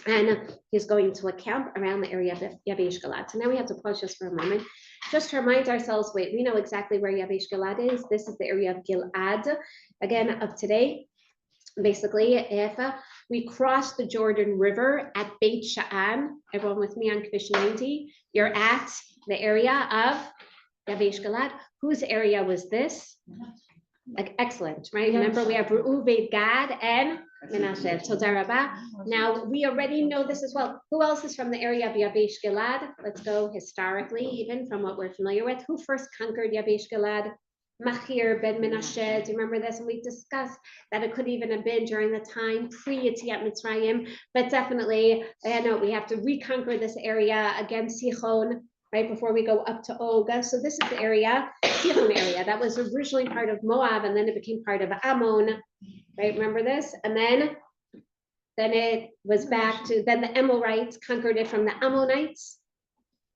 and he's going to a camp around the area of Yabesh Galad. So now we have to pause just for a moment, just to remind ourselves, wait, we know exactly where Yabesh Galad is. This is the area of Gilad, again, of today. Basically, if we cross the Jordan River at Beit Sha'an, everyone with me on Kvish 90, you're at the area of Yabesh Galad. Whose area was this? Like, excellent, right? Remember, we have Reuven, Gad, and Menashe. Toda Rabbah. Now, we already know this as well. Who else is from the area of Yabesh Galad? Let's go historically, even from what we're familiar with. Who first conquered Yabesh Galad? Machir ben Menashe. Do you remember this? And we discussed that it could even have been during the time pre-Yetziat Mitzrayim, but definitely, I know we have to reconquer this area against Sichon, right before we go up to Oga. So this is the area, Sichon area, that was originally part of Moab, and then it became part of Ammon, right? Remember this? And then it was back to, then the Amorites conquered it from the Ammonites.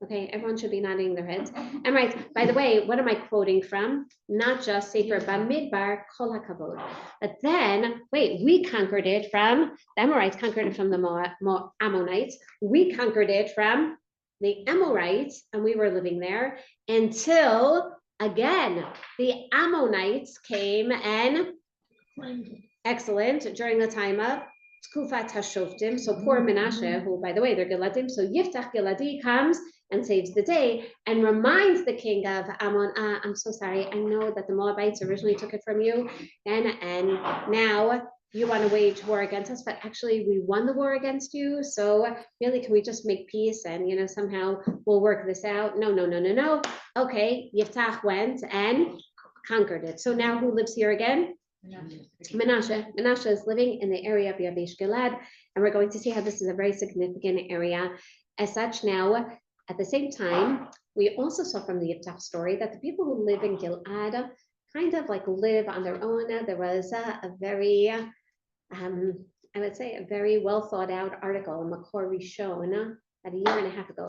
Okay, everyone should be nodding their heads. And right, by the way, what am I quoting from? Not just Sefer Bamidbar, Kol HaKavod. But then, wait, we conquered it from, the Amorites conquered it from the Ammonites. We conquered it from the Amorites, and we were living there until, again, the Ammonites came and, excellent, during the time of Tkufat HaShoftim, so poor Menashe, who, by the way, they're Giladim, so Yiftach Giladi comes and saves the day and reminds the king of Ammon, I'm so sorry, I know that the Moabites originally took it from you, and now you want to wage war against us, but actually we won the war against you. So really, can we just make peace and, you know, somehow we'll work this out? No, no, no, no, no. Okay, Yiftach went and conquered it. So now who lives here again? Menashe. Menashe is living in the area of Yabesh Gilad, and we're going to see how this is a very significant area. As such, now, at the same time, we also saw from the Yiftach story that the people who live in Gilad kind of like live on their own. There was a very I would say a very well thought out article in Makor Rishon about a year and a half ago,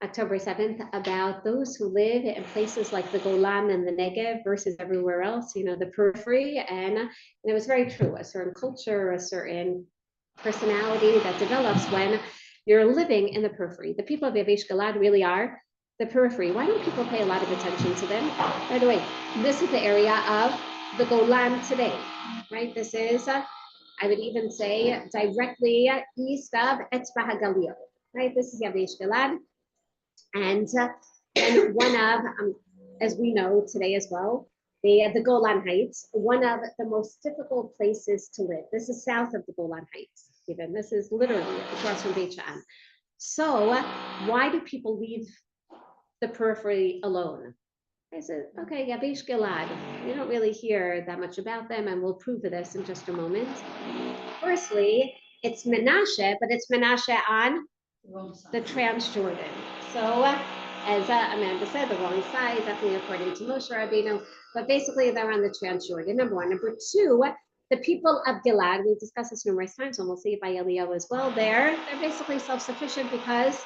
October 7th, about those who live in places like the Golan and the Negev versus everywhere else, you know, the periphery. And it was very true, a certain culture, a certain personality that develops when you're living in the periphery. The people of Yabesh Gilad really are the periphery. Why don't people pay a lot of attention to them? By the way, this is the area of the Golan today, right? This is I would even say directly east of Etzba HaGalil, right? This is Yabesh Gilad, and one of, as we know today as well, the Golan Heights, one of the most difficult places to live. This is south of the Golan Heights, even. This is literally across from Beit Sha'an. So why do people leave the periphery alone? I said, okay, Yabesh Gilad, you don't really hear that much about them, and we'll prove this in just a moment. Firstly, it's Menashe, but it's Menashe on the Transjordan. So, as Amanda said, the wrong side, definitely according to Moshe Rabbeinu, but basically they're on the Transjordan, number one. Number two, the people of Gilad, we've discussed this numerous times, and we'll see it by Eliyahu as well, they're basically self-sufficient because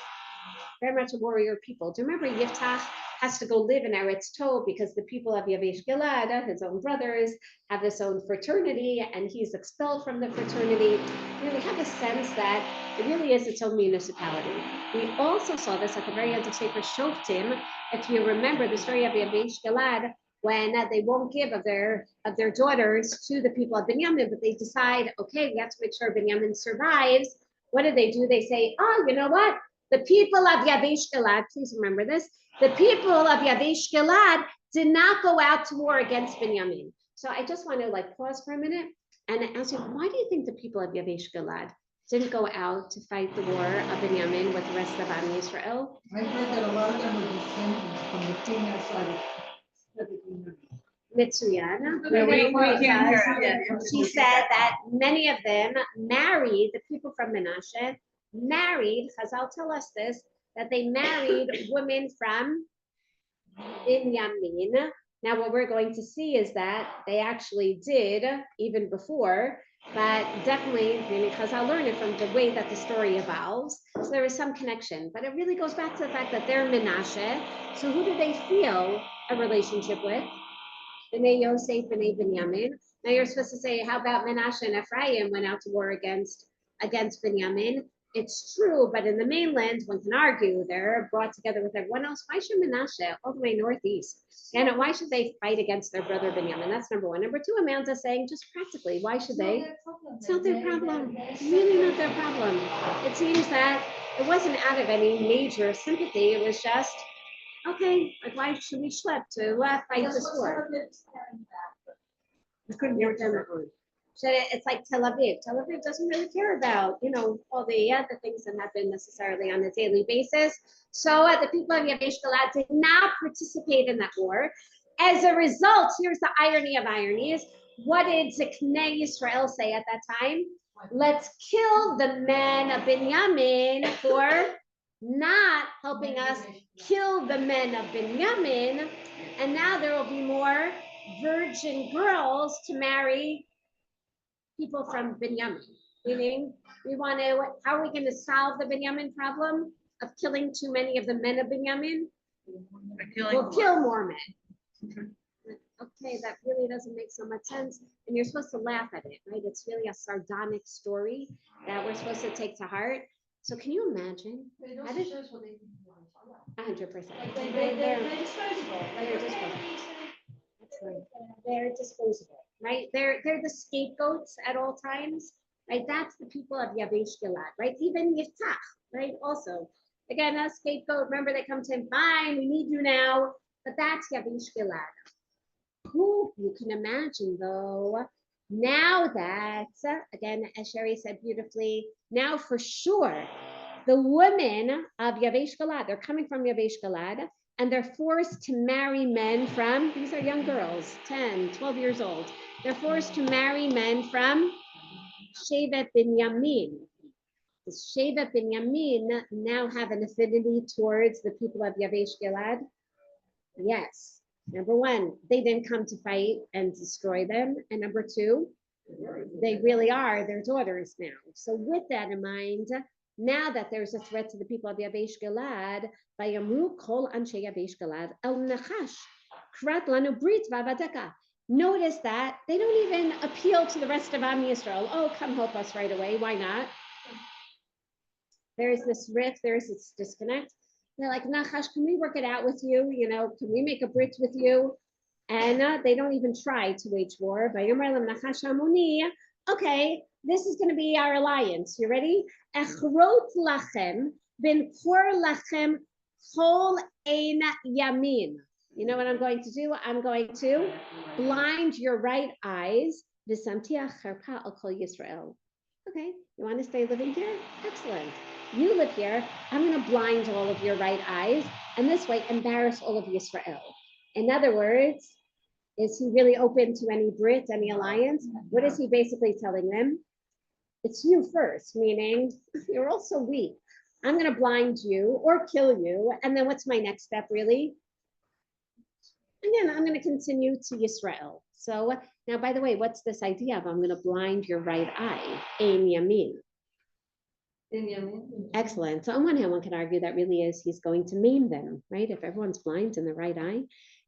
very much a warrior people. Do you remember Yiftach has to go live in Eretz Tov because the people of Yabesh Gilad, his own brothers, have this own fraternity, and he's expelled from the fraternity. You know, we have a sense that it really is its own municipality. We also saw this at the very end of Sefer Shoftim. If you remember the story of Yabesh Gilad, when they won't give of their daughters to the people of Binyamin, but they decide, okay, we have to make sure Binyamin survives. What do? They say, oh, you know what? The people of Yabesh Gilad, please remember this, the people of Yabesh Gilad did not go out to war against Binyamin. So I just want to like pause for a minute and ask you, why do you think the people of Yabesh Gilad didn't go out to fight the war of Binyamin with the rest of Am Yisrael? I heard that a lot of them were descendants from the female side of Mitsuyan. Yeah, She said that many of them married, the people from Menashe, married, Chazal tell us this, that they married women from Binyamin. Now, what we're going to see is that they actually did even before, but definitely, because I'll learn it from the way that the story evolves. So there is some connection, but it really goes back to the fact that they're Menashe. So who do they feel a relationship with? B'nai Yosef, B'nai Binyamin. Now you're supposed to say, how about Menashe and Ephraim went out to war against Binyamin? It's true, but in the mainland, one can argue they're brought together with everyone else. Why should Menashe, all the way northeast, and why should they fight against their brother Binyamin? That's number one. Number two, Amanda's saying, just practically, why should they? It's not their problem. It's really not their problem. It seems that it wasn't out of any major sympathy. It was just, okay, like why should we schlep to fight this war? So it's like Tel Aviv. Tel Aviv doesn't really care about, you know, all the things that happen necessarily on a daily basis. So the people of Yabesh Gilad did not participate in that war. As a result, here's the irony of ironies. What did Ziknei Yisrael say at that time? Let's kill the men of Binyamin for not helping us kill the men of Binyamin, and now there will be more virgin girls to marry people from Binyamin. Meaning, we want to, how are we going to solve the Binyamin problem of killing too many of the men of Binyamin? We'll kill more men. Okay, that really doesn't make so much sense. And you're supposed to laugh at it, right? It's really a sardonic story that we're supposed to take to heart. So can you imagine? It also shows what they think you want to talk 100%. about. They're disposable. They're disposable. That's right. They're disposable, right? They're the scapegoats at all times, right? That's the people of Yabesh Gilad, right? Even Yiftach, right? Also, again, a scapegoat. Remember, they come to him, fine, we need you now, but that's Yabesh Gilad. Who you can imagine, though, now that, again, as Sherry said beautifully, now for sure, the women of Yavesh Galad, they're coming from Yavesh Galad, and they're forced to marry men from, these are young girls, 10, 12 years old. They're forced to marry men from Shevet Binyamin. The Shevet Binyamin now have an affinity towards the people of Yavesh Galad. Yes. Number one, they didn't come to fight and destroy them. And number two, they really are their daughters now. So with that in mind, now that there's a threat to the people of Yavesh Galad, Vayamru kol anshe Yavesh Galad el nachash krat lanu brit v'avadaka. Notice that they don't even appeal to the rest of Am Yisrael. Oh, come help us right away. Why not? There's this rift, there's this disconnect. They're like, Nachash, can we work it out with you? You know, can we make a brit with you? And they don't even try to wage war. Okay, this is going to be our alliance. You ready? Echrot lachem ben kor lachem kol ein yamin. You know what I'm going to do? I'm going to blind your right eyes. V'samtiach charpa al kol Yisrael. Okay, you want to stay living here? Excellent. You live here. I'm going to blind all of your right eyes, and this way embarrass all of Yisrael. In other words, is he really open to any Brit, any alliance? What is he basically telling them? It's you first, meaning you're all so weak. I'm going to blind you or kill you. And then what's my next step, really? Again, I'm going to continue to Yisrael. So now, by the way, what's this idea of I'm going to blind your right eye? Ein yamin. Excellent. So on one hand, one can argue that really is he's going to maim them, right? If everyone's blind in the right eye.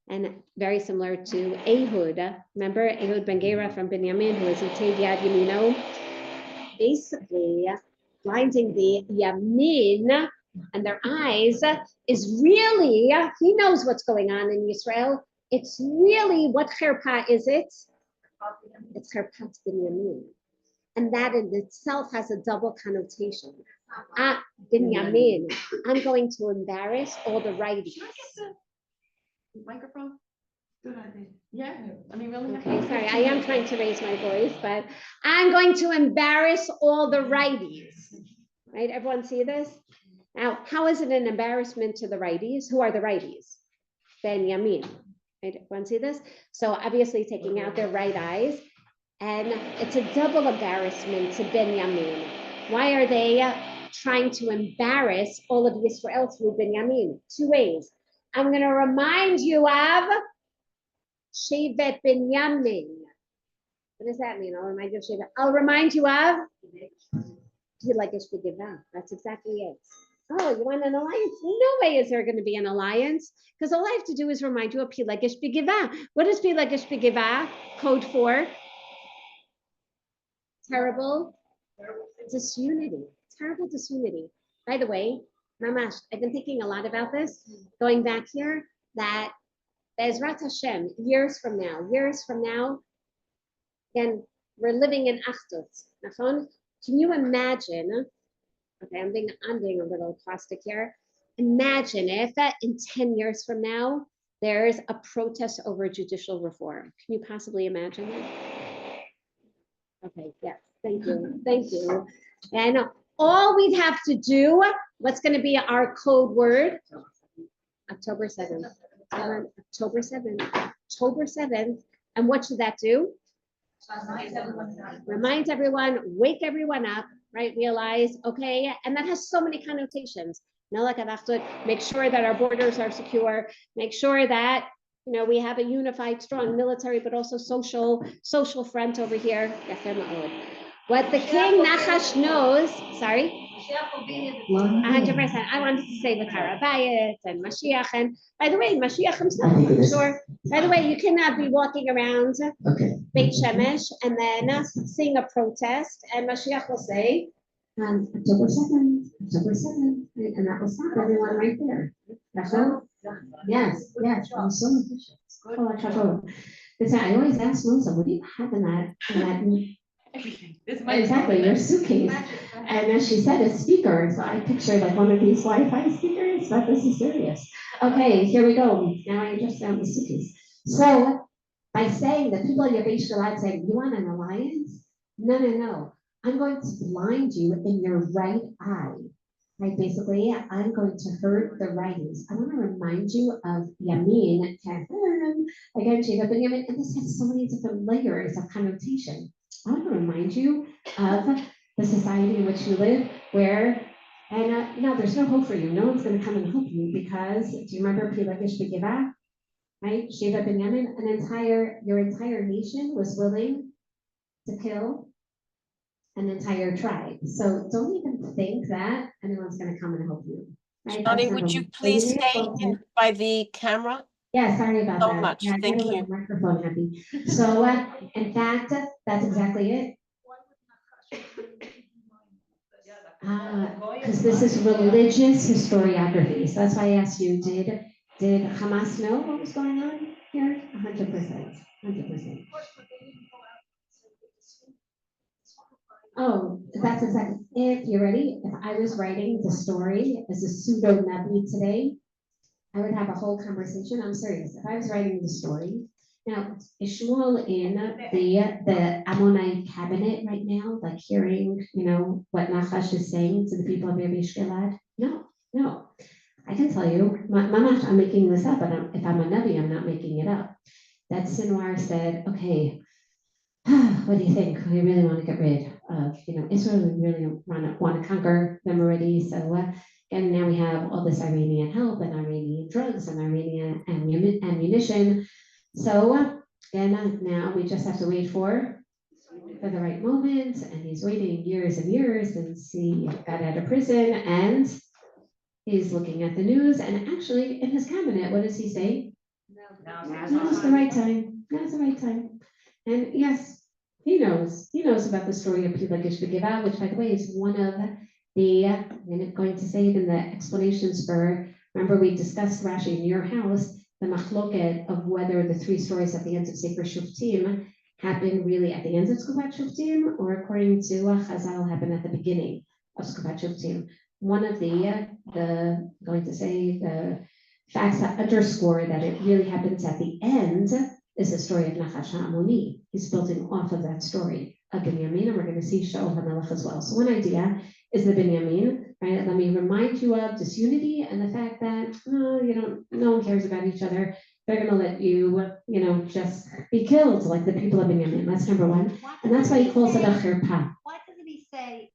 And very similar to Ehud. Remember Ehud ben Gera from Binyamin, who was Yitev Yad Yamino? Basically, blinding the Yamin and their eyes is really, he knows what's going on in Israel. It's really, what cherpa is it? It's cherpat Binyamin. And that in itself has a double connotation. Binyamin, I'm going to embarrass all the righties. Microphone? Good idea. Yeah, I mean, really. Okay, sorry, I am trying to raise my voice, but I'm going to embarrass all the righties. Right, everyone see this? Now, how is it an embarrassment to the righties? Who are the righties? Benjamin. Right, everyone see this? So obviously taking out their right eyes, and it's a double embarrassment to Benjamin. Why are they trying to embarrass all of Israel through Benjamin? Two ways. I'm going to remind you of Shevet Binyamin. What does that mean? I'll remind you of Shevet. I'll remind you of That's exactly it. Oh, you want an alliance? No way is there going to be an alliance, because all I have to do is remind you of Pilegesh B'Giva. What is Pilegesh B'Giva code for? Terrible disunity. Terrible disunity. By the way, Mamash, I've been thinking a lot about this, going back here, that Be'ezrat Hashem, years from now, again, we're living in Achdut. Can you imagine, okay, I'm being a little caustic here. Imagine if in 10 years from now, there's a protest over judicial reform. Can you possibly imagine that? Okay, yes, thank you. And all we'd have to do, what's going to be our code word? October 7th. October 7th. And what should that do? Remind everyone, wake everyone up, right? Realize, okay, and that has so many connotations. Make sure that our borders are secure, make sure that we have a unified, strong military, but also social front over here. What the king Nachash knows, sorry, 100%. I wanted to say with Harabayit and Mashiach, and by the way, Mashiach himself, I'm sure. By the way, you cannot be walking around Beit Shemesh and then sing a protest, and Mashiach will say, October 7th, and that will stop everyone right there. Yes, I'm so efficient. Listen, I always ask Melissa, what do you have in that Everything. exactly, your suitcase? And then she said a speaker, so I pictured like one of these Wi-Fi speakers, but this is serious. Okay, here we go. Now I just found the suitcase. So by saying that people in Yabesh Gilad saying, you want an alliance? No, no, no. I'm going to blind you in your right eye. Right, basically, I'm going to hurt the writings. I want to remind you of Yamin, again, Shiva Ben Yamin, and this has so many different layers of connotation. I want to remind you of the society in which you live, where, and no, there's no hope for you. No one's going to come and help you because, do you remember Pilagish Begivah? Right, Shiva Ben Yamin, your entire nation was willing to kill an entire tribe. So don't even think that anyone's going to come and help you. Right? Shani, would you please stay by the camera? Yeah, sorry about So that. much. Yeah, I Thank gotta let you. the microphone happy. So in fact, that's exactly it. Because this is religious historiography. So that's why I asked you, did Hamas know what was going on here? 100%. 100%. Oh, that's exactly. If you're ready, if I was writing the story as a pseudo Nabi today, I would have a whole conversation. I'm serious. If I was writing the story, now is Shmuel in the Ammonite cabinet right now, like hearing, what Nachash is saying to the people of Yabesh Gilad? No. I can tell you, Mamash, I'm making this up, and if I'm a Nabi, I'm not making it up. That Sinwar said, okay, what do you think? We really want to get rid of, Israel. We really want to conquer them already. So, and now we have all this Iranian help and Iranian drugs and Iranian ammunition. So, and now we just have to wait for the right moment. And he's waiting years and years, and he got out of prison, and he's looking at the news. And actually, in his cabinet, what does he say? Now's the right time. Now's the right time. And yes, he knows about the story of Pilagish Begivah, which, by the way, is one of the, I'm going to say it in the explanations for, remember we discussed Rashi in your house, the machloket of whether the three stories at the end of Sefer Shuftim happen really at the end of Skubat Shuftim, or according to Chazal, happen at the beginning of Skubat Shuftim. One of the facts that underscore that it really happens at the end is the story of Nachash HaAmoni. He's building off of that story of Binyamin, and we're going to see Shaul HaMelech as well. So one idea is the Binyamin, right? Let me remind you of disunity and the fact that, no one cares about each other. They're going to let you, just be killed like the people of Binyamin. That's number one. And that's why he calls it a chirpah. Why doesn't he say,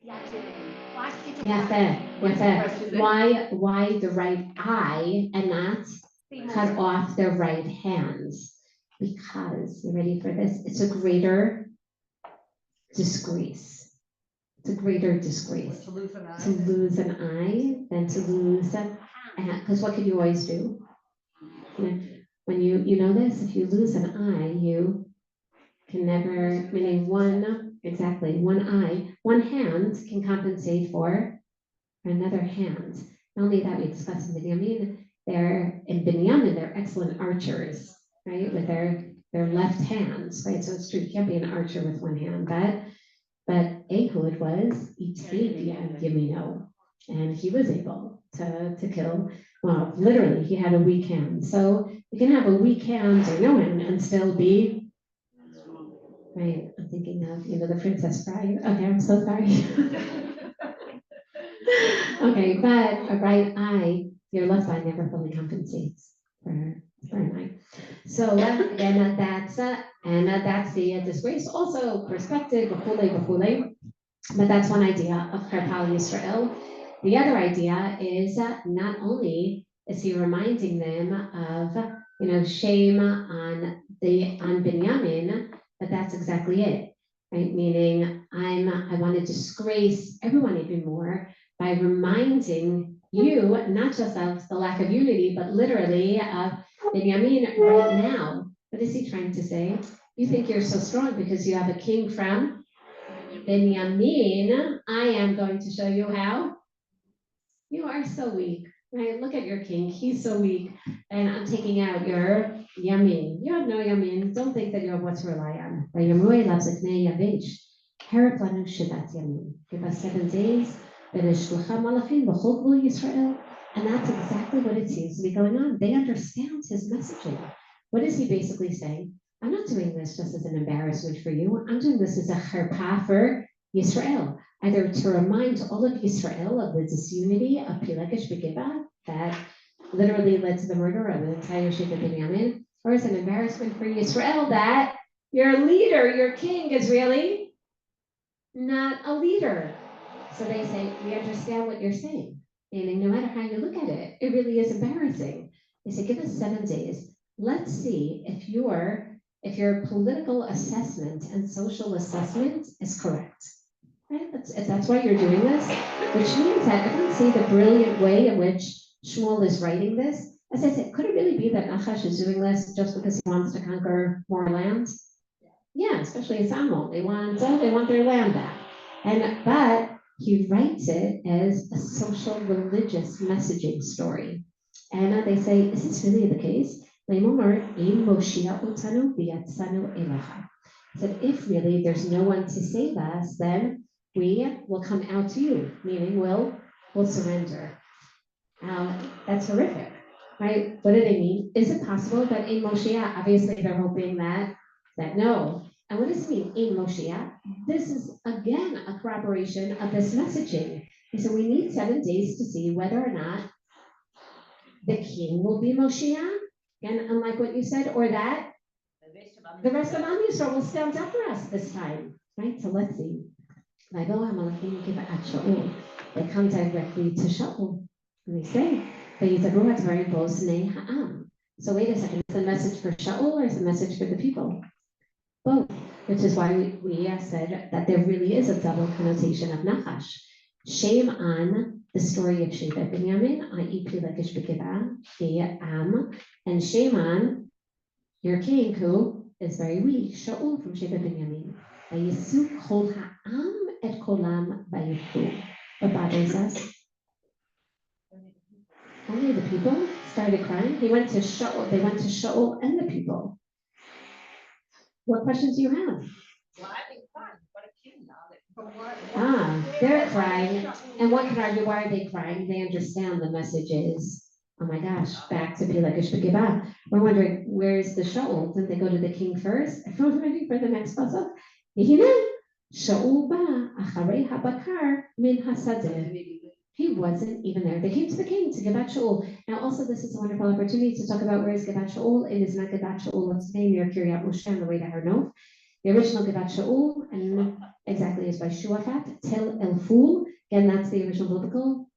why Why the right eye and not cut off their right hands? Because, you ready for this? It's a greater disgrace. It's a greater disgrace to lose an eye than to lose a hand. Because what can you always do? When you know this, if you lose an eye, you can never, meaning one eye, one hand can compensate for another hand. Not only that, we discussed in Binyamin, they're excellent archers, right? With their left hands, right? So it's true, you can't be an archer with one hand, but Ehud was Iteidia Yamino, and he was able to kill. Well, literally, he had a weak hand. So you can have a weak hand or no hand and still be, right? I'm thinking of, the Princess Bride. Okay, I'm so sorry. Okay, but a right eye, your left eye never fully compensates for an eye. So again, that's the disgrace. Also, perspective, b'chulei. But that's one idea of Karpal Yisrael. The other idea is not only is he reminding them of shame on Binyamin, but that's exactly it, right? Meaning I want to disgrace everyone even more by reminding you not just of the lack of unity, but literally of Binyamin right now. What is he trying to say? You think you're so strong because you have a king from Binyamin. I am going to show you how. You are so weak, right? Look at your king. He's so weak. And I'm taking out your Yamin. You have no Yamin. Don't think that you have what to rely on. Give us 7 days. And that's exactly what it seems to be going on. They understand his messaging. what is he basically saying? I'm not doing this just as an embarrassment for you. I'm doing this as a charpa for Yisrael, either to remind all of Yisrael of the disunity of Pilegesh Begeba that literally led to the murder of the entire Sheva Binyamin, or as an embarrassment for Yisrael that your leader, your king, is really not a leader. So they say, we understand what you're saying. Meaning, no matter how you look at it, it really is embarrassing. They say, give us 7 days. Let's see if your political assessment and social assessment is correct. Right? If that's why you're doing this, which means that everyone see the brilliant way in which Shmuel is writing this. As I said, could it really be that Nachash is doing this just because he wants to conquer more land? Yeah, especially in Samuel. They want their land back. But he writes it as a social religious messaging story. And they say, is this really the case? Said, if really there's no one to save us, then we will come out to you, meaning we'll surrender. That's horrific, right? What do they mean? Is it possible that in Moshiach, obviously they're hoping that no. And what does it mean in Moshiach? This is again a corroboration of this messaging. And so we need 7 days to see whether or not the king will be Moshiach, again, unlike what you said, or that the rest of Am Yisrael will stand up for us this time, right? So let's see. They come directly to Shaul, and they say, so wait a second, it's a message for Shaul or it's a message for the people? Both, which is why we said that there really is a double connotation of Nachash. Shame on the story of Sheva Binyamin, i.e. Pilegesh Begeba, and shame on your king who is very weak, Shaul from Sheva Binyamin. What bothers us? Only the people started crying. They went to Shaul and the people. What questions do you have? They're crying. And one can argue, why are they crying? They understand the message is, oh my gosh, back to Pilegesh Begeba. We're wondering, where's the Shaul? Didn't they go to the king first? Everyone's ready for the next pasuk. Shaul ba acharei habakar min hasadeh. He wasn't even there. They came to the king to Gebat Shaul. Now, also, this is a wonderful opportunity to talk about where is Gebat Shaul. It is not Gebat Shaul of today near Kiryat Moshe on the way to Har Nof. The original Gebat Shaul, and exactly is by Shuafat, Tel El Ful. Again, that's the original biblical.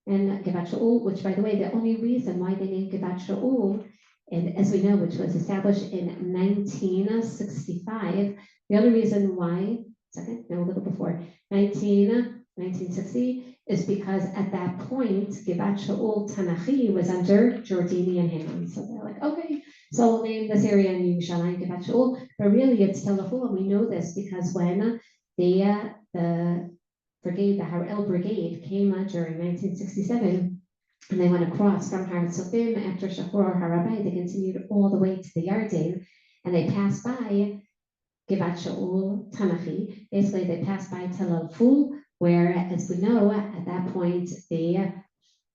And Gebat Shaul, which, by the way, the only reason why they named Gebat Shaul, and as we know, which was established in 1965, the only reason why, a little before, 1960, is because at that point, Gebat Shaul Tanachi was under Jordanian hands. So they're like, okay, so we'll name this area in Yerushalayim Gebat Shaul, but really it's Tel El Ful, and we know this because when the brigade, the Harel Brigade, came during 1967, and they went across from Har Tzofim after Shachor Harabai, they continued all the way to the Yarden, and they passed by Gebat Shaul Tanachi. Basically, they passed by Tel El Ful, where, as we know, at that point, the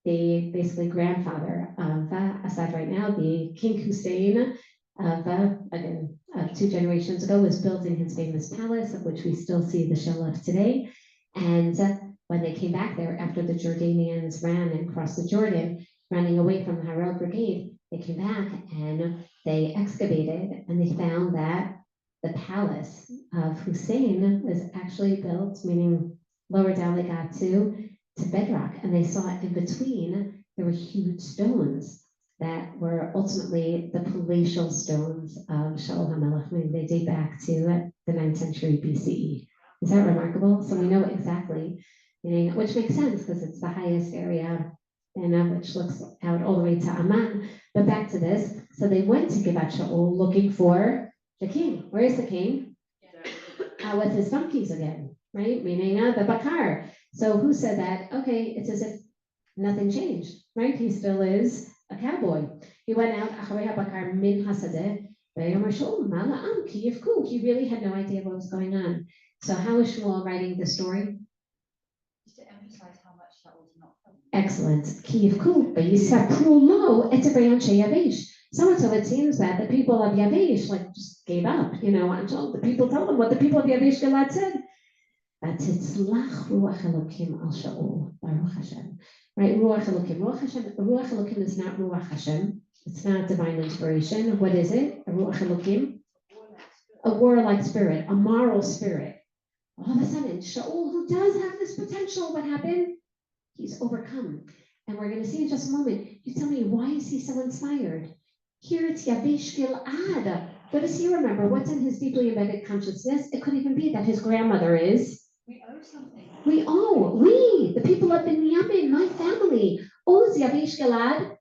basically grandfather of Assad right now, the King Hussein of 2 generations ago, was building his famous palace, of which we still see the shell of today. And when they came back there after the Jordanians ran and crossed the Jordan, running away from the Harel Brigade, they came back and they excavated and they found that the palace of Hussein was actually built, meaning lower down they got to bedrock, and they saw in between there were huge stones that were ultimately the palatial stones of Shaul HaMelech. I mean, they date back to the 9th century BCE. Is that remarkable? So we know exactly, which makes sense because it's the highest area, and which looks out all the way to Amman. But back to this, so they went to Gebat Shaul looking for the king. Where is the king? With his donkeys again, right? Meaning the Bakar. So who said that? Okay, it's as if nothing changed, right? He still is a cowboy. He went out, Acharei HaBakar min hasadeh, ve'yomer Shaul ma la'am ki yivku. He really had no idea what was going on. So how is Shmuel writing the story? Just to emphasize how much that was not. Excellent. Ki yivku ve'yisapru lo et evrei anshe yavesh. So much so it seems that the people of Yavesh like just gave up, until the people told them what the people of Yavesh Gilad said. Vatitzlach ruach Elokim al Shaul, Baruch Hashem. Right, ruach Elokim. Ruach Elokim is not ruach Hashem. It's not divine inspiration. What is it? A ruach Elokim? A warlike spirit, a moral spirit. All of a sudden, Shaul, who does have this potential, what happened? He's overcome. And we're going to see in just a moment. You tell me, why is he so inspired? Here it's Yavesh Gilad. What does he remember? What's in his deeply embedded consciousness? It could even be that his grandmother is. We owe something. We, the people of Binyamin, my family, owes Yavesh Gilad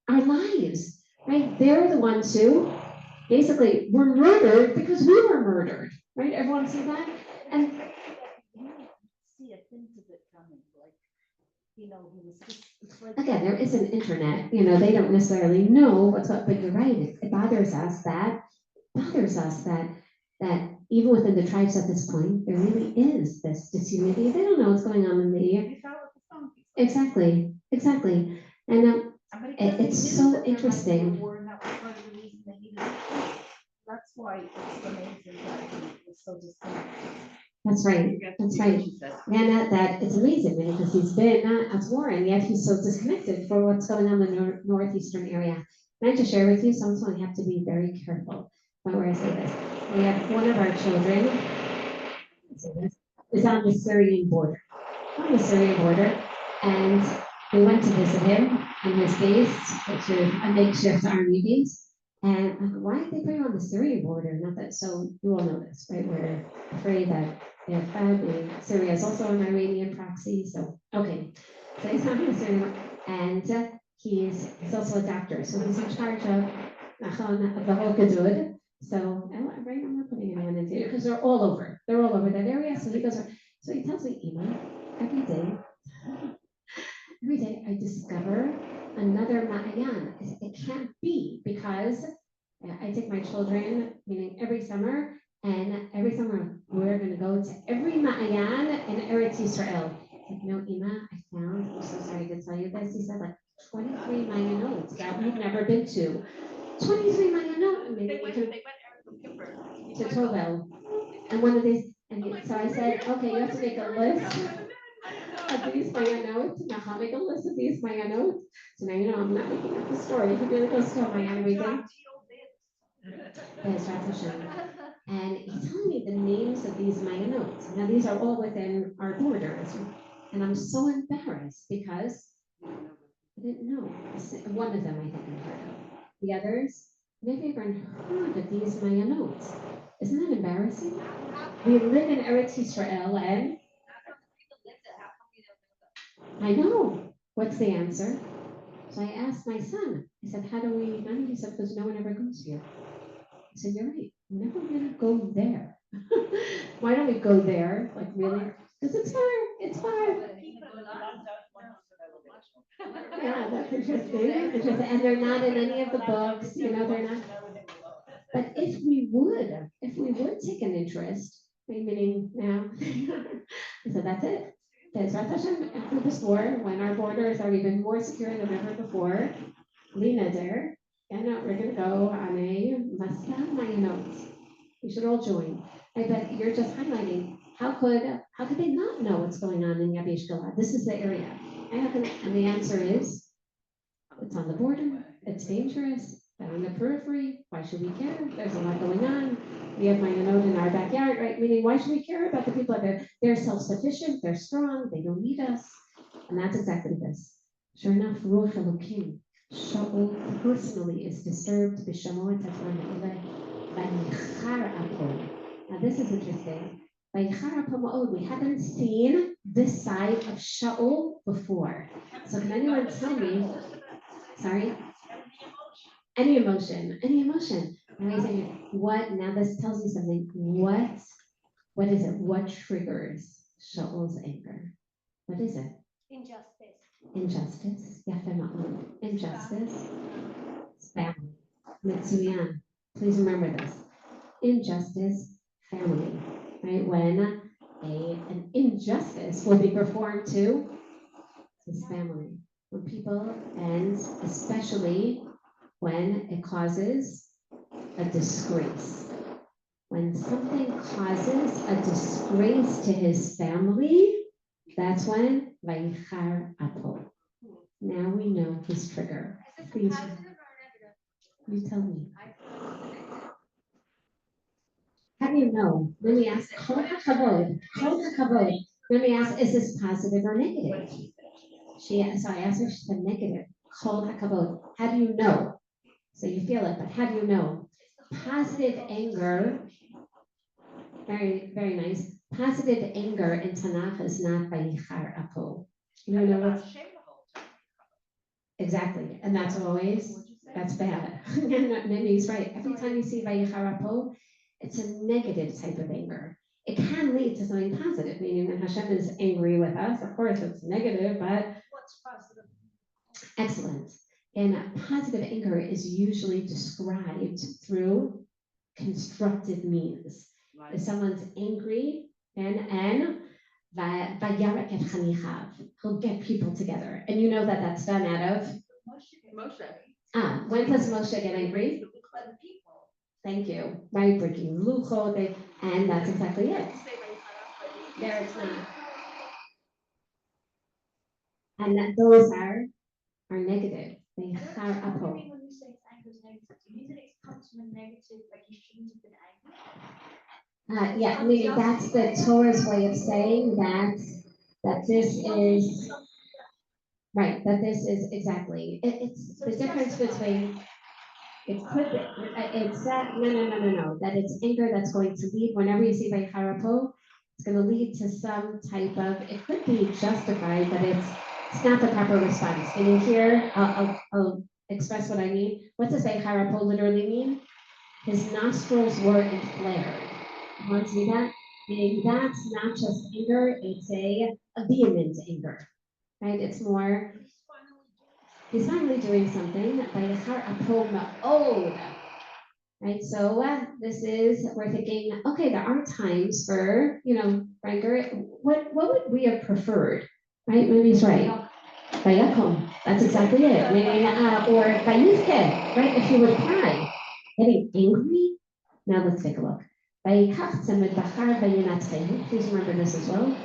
our lives, right? They're the ones who basically were murdered because we were murdered, right? Everyone see that? And See a hint of it coming, like, he was just, it's like. again, there is an internet, they don't necessarily know what's up, but you're right, it bothers us that even within the tribes at this point, there really is this disunity. They don't know what's going on in the exactly. And it's so interesting. That's why it's amazing that he was so disconnected. That's right. And that it's amazing, really, because he's been at war, and yet he's so disconnected for what's going on in the northeastern area. Can I just share with you, sometimes we have to be very careful about where I say this. We have one of our children is on the Syrian border. And we went to visit him in his base, which is a makeshift army base. And I'm like, why did they put you on the Syrian border? Not that, so you all know this, right? We're afraid that Syria is also an Iranian proxy. So, okay. So he's on the Syrian border. And he's also a doctor. So he's in charge of the whole Gadud. So, right, I'm not putting anyone into it because they're all over that area. So he goes, so he tells me, Ema, every day I discover another Ma'ayan. It can't be because I take my children, meaning every summer, and every summer we're going to go to every Ma'ayan in Eretz Yisrael. Like, Ema, I found, I'm so sorry to tell you this, he said like 23 Ma'ayanot that we've never been to. 23 Ma'ayanot. They went to Tovel. And one of these, so I said, okay, you have to make a list of these Mayanot. Now, how make a list of these Mayanot? So now I'm not making up the story. He really goes to Mayan everything. Yes, and he's telling me the names of these Mayanot. Now, these are all within our borders. And I'm so embarrassed because I didn't know. One of them I think I've heard of. The others, maybe I've heard of these Mayanot. Isn't that embarrassing? We live in Eretz Yisrael and I know. What's the answer? So I asked my son, I said, how do we know? He said, because no one ever goes here. I said, you're right. We're never going to go there. Why don't we go there? Like, really? Because it's far. It's far. Yeah, that's interesting. And they're not in any of the books. They're not. But if we would take an interest, meaning now, so that's it. After this war, when our borders are even more secure than ever before, Lina there, and we're going to go on a Masal Mayanot. We should all join. But you're just highlighting how could they not know what's going on in Yavesh Gilad? This is the area. And the answer is, it's on the border, it's dangerous, they're on the periphery, why should we care? There's a lot going on. We have Mayanot in our backyard, right? Meaning, why should we care about the people out there? They're self-sufficient, they're strong, they don't need us. And that's exactly this. Sure enough, Ruach Elokim, Shaul personally is disturbed. Now this is interesting. We haven't seen this side of Shaul before. So can anyone tell me, sorry? Any emotion. Amazing. What, now this tells me something. What is it? What triggers Shaul's anger? What is it? Injustice. Injustice. Family. Mitsuyan. Please remember this. Injustice, family. Right? When an injustice will be performed to his family. When people, and especially when it causes a disgrace. When something causes a disgrace to his family, that's when Vayichar Apo. Now we know his trigger. Please, you tell me. How do you know? Let me ask, Kol HaKavod. Let me ask, is this positive or negative? So I asked her, she said negative. Kol HaKavod. How do you know? So you feel it, but how do you know? Positive anger, very, very nice. Positive anger in Tanakh is not Vayichar Apo. You know what? Exactly, and that's bad. Maybe he's right. Every time you see Vayichar Apo, it's a negative type of anger. It can lead to something positive, meaning when Hashem is angry with us, of course it's negative, but What's positive? excellent. And positive anger is usually described through constructive means. If someone's angry and Vayarek et chanichav, he'll get people together. And you know that that's done out of? Moshe. When does Moshe get angry? Thank you. Right, breaking luchot, and that's exactly it. There it's not. And that those are negative. They are apo. When you say anger is negative, do you mean that it comes from a negative, like you shouldn't have been angry? Yeah, meaning that's the Torah's way of saying that this is right. That this is exactly. It's the difference between. It could be. It's that no. That it's anger that's going to lead. Whenever you see Vayichar Apo, it's going to lead to some type of. It could be justified, but it's not the proper response. And here, I'll express what I mean. What does Vayichar Apo literally mean? His nostrils were inflamed. You want to see that? Meaning that's not just anger, it's a vehement anger, right? It's more, he's finally doing something, Vayichar Apo Ma'od, right? So this is, we're thinking, okay, there are times for, anger. What would we have preferred, right? Maybe he's right. Vayakom, that's exactly it. Meaning, or Vayizke, right? If you would cry, getting angry. Now let's take a look. Please remember this as well.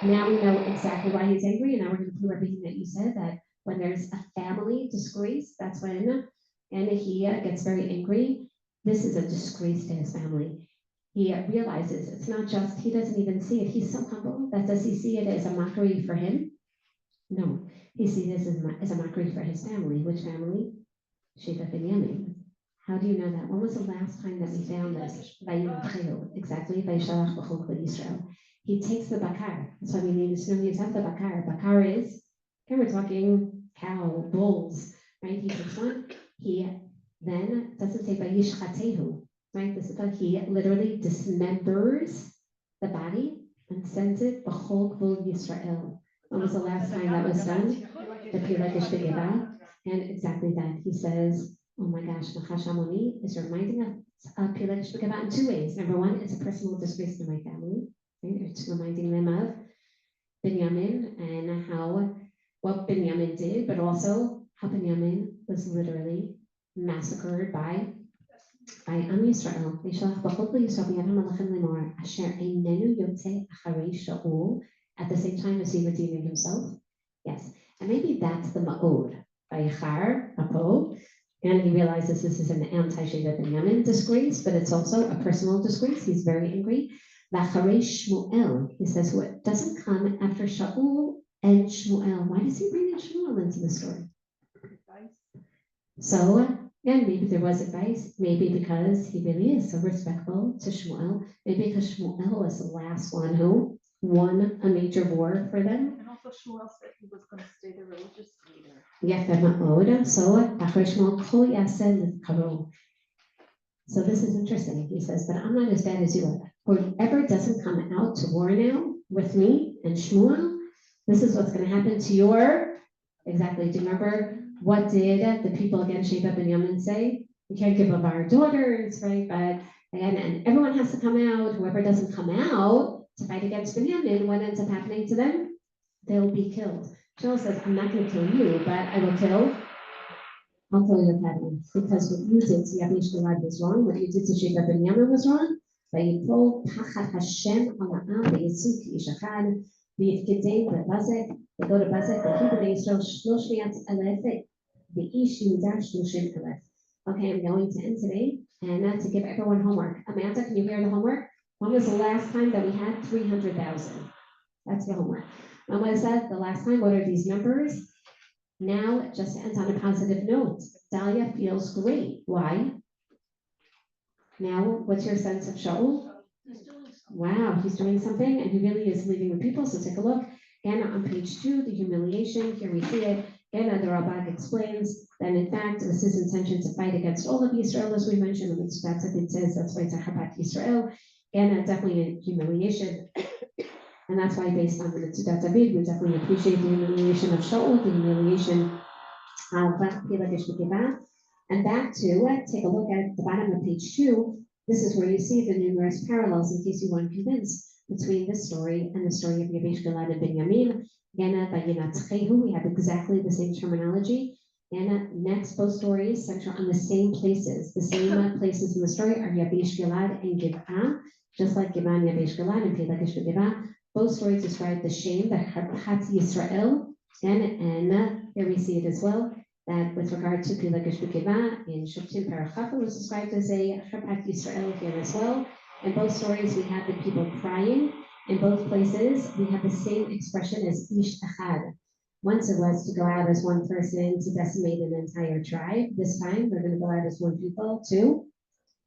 Now we know exactly why he's angry, and now we're going to prove everything that you said, that when there's a family disgrace, that's when, and he gets very angry. This is a disgrace to his family. He realizes it's not just, he doesn't even see it. He's so humble that does he see it as a mockery for him? No, he sees this as a mockery for his family. Which family? Sheva ben Yamin. How do you know that? When was the last time that we found this? Exactly. He takes the bakar. That's why we need to know he's not the bakar. Bakar is, okay, we're talking cow, bulls, right? He takes one. He then doesn't say vayishchatehu, right? This is like he literally dismembers the body and sends it b'chol gvul Yisrael. When was the last time that was done? The Pilegesh Begeva. And exactly that. He says, oh my gosh, Nachash Amoni is reminding us of Pilegesh Begeva in two ways. Number one, it's a personal disgrace to my family. Right? It's reminding them of Binyamin and what Binyamin did, but also how Binyamin was literally massacred by Am Yisrael. At the same time as he redeeming himself. Yes, and maybe that's the ma'od, Vayichar Apo, and he realizes this is an anti-Sheva Binyamin disgrace, but it's also a personal disgrace. He's very angry. V'acharei Shmuel, he says, what doesn't come after Shaul and Shmuel? Why does he bring in Shmuel into the story? So, again, maybe there was advice, maybe because he really is so respectful to Shmuel, maybe because Shmuel was the last one who won a major war for them. And also Shmuel said he was going to stay the religious leader. So this is interesting. He says, but I'm not as bad as you are. Whoever doesn't come out to war now with me and Shmuel, this is what's going to happen to your, exactly, do you remember what did the people against Sheva Binyamin say? We can't give up our daughters, right? But again, and everyone has to come out. Whoever doesn't come out to fight against Binyamin, what ends up happening to them? They'll be killed. Shmuel says, I'm not going to kill you, but I will kill I'll tell you that one, because what you did to Yavish Gilad was wrong, what you did to Sheba Ben Yamin was wrong. Vayipol Tachat Hashem Ala'am V'Yitzu K'ish Echad V'Yifkedei B'Bazek. They go to Bazek, the Hebrew Israel Shlosh Miat Elef V'ish Yehuda Shloshim Elef. Okay, I'm going to end today, and to give everyone homework. Amanda, can you hear the homework? When was the last time that we had 300,000? That's the homework. When was that the last time? What are these numbers? Now, just to end on a positive note, Dahlia feels great. Why? Now, what's your sense of Shaul? Wow, he's doing something, and he really is leading the people. So take a look. Again, on page 2, the humiliation. Here we see it. Again, the Rabbak explains that in fact, it was his intention to fight against all of Israel, as we mentioned. That's what it says. That's why it's a Habat Israel. Again, definitely a humiliation. And that's why, based on the Mitzvah David, we definitely appreciate the humiliation of Shaul, the humiliation of Pilagish Begivah. And back to take a look at the bottom of page 2. This is where you see the numerous parallels, in case you weren't convinced, between this story and the story of Yavish Gilad and Binyamin. Again, we have exactly the same terminology. And next, both stories center on the same places. The same places in the story are Yavish Gilad and Giv'ah, just like Giv'ah and Yavish Gilad and Pilagish Begivah. Both stories describe the shame, the Hat Yisrael, and here we see it as well, that with regard to Pilagish Begivah, in Shoftim Parachaf was described as a Hat Yisrael here as well. In both stories, we have the people crying. In both places, we have the same expression as Ish Echad. Once it was to go out as one person to decimate an entire tribe. This time, they're going to go out as one people to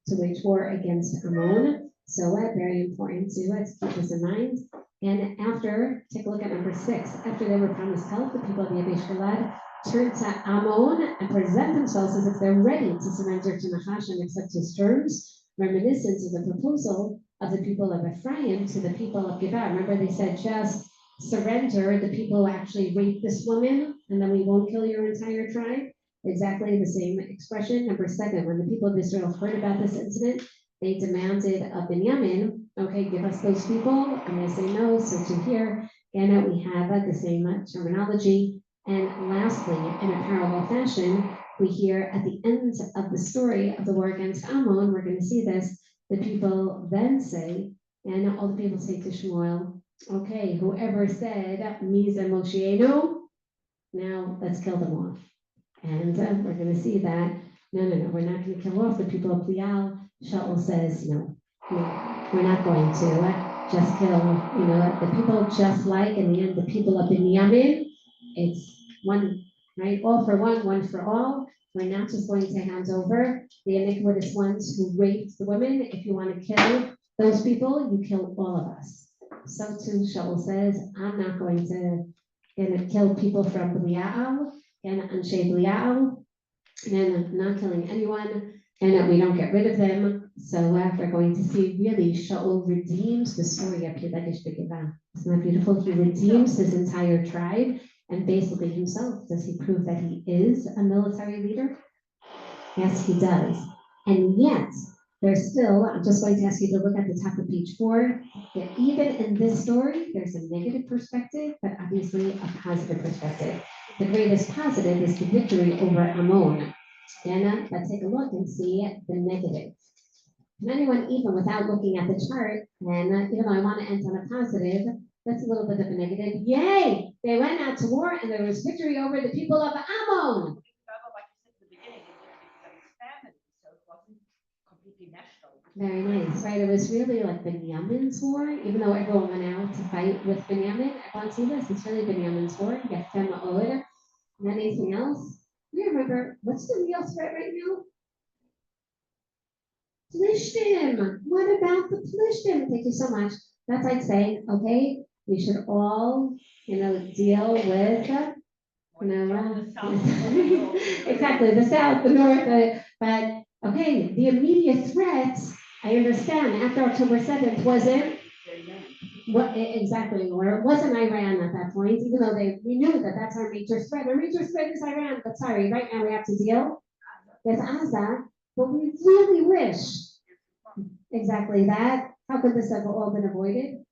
wage war against Ammon. So very important to keep this in mind. And after, take a look at number 6. After they were promised help, the people of Yavish Gilad turned to Ammon and present themselves as if they're ready to surrender to Nahash and accept his terms, reminiscent of the proposal of the people of Ephraim to the people of Giv'ah. Remember, they said, just surrender the people who actually raped this woman, and then we won't kill your entire tribe. Exactly the same expression. Number 7, when the people of Israel heard about this incident, they demanded of Binyamin, okay, give us those people, and they say no. So to here, again, we have the same terminology. And lastly, in a parallel fashion, we hear at the end of the story of the war against Ammon, we're going to see this, the people then say, and all the people say to Shmuel, okay, whoever said, Miza Mosheinu, now let's kill them off. And we're going to see that, no, we're not going to kill off the people of Plial. Shaul says, no, we're not going to just kill, the people, just like in the end, the people of Binyamin. It's one, right? All for one, one for all. We're not just going to hand over the iniquitous ones who raped the women. If you want to kill those people, you kill all of us. So too, Shaul says, I'm not going to kill people from Belial and Anshe Belial, and not killing anyone, and we don't get rid of them. So we're going to see really Shaul redeems the story of Pilagish Begivah. Isn't that beautiful? He redeems his entire tribe, and basically himself. Does he prove that he is a military leader? Yes, he does. And yet, there's still, I'm just going to ask you to look at the top of page 4, that even in this story, there's a negative perspective, but obviously a positive perspective. The greatest positive is the victory over Ammon. And let's take a look and see the negative. Can anyone, even without looking at the chart, and even though I want to end on a positive, that's a little bit of a negative. Yay! They went out to war and there was victory over the people of Ammon. Very nice, right? It was really like Binyamin's war, even though everyone went out to fight with Binyamin. Everyone see this? It's really Binyamin's war. Yeftem O'od. And anything else? You remember, what's the real threat right now? Plishtim. What about the Plishtim? Thank you so much. That's like saying, okay, we should all, deal with, exactly, the south, the north, but okay, the immediate threat, I understand, after October 7th wasn't, exactly, or it wasn't Iran at that point, even though we knew that that's our major threat. Our major threat is Iran, but sorry, right now we have to deal with Gaza, but we really wish exactly that. How could this have all been avoided?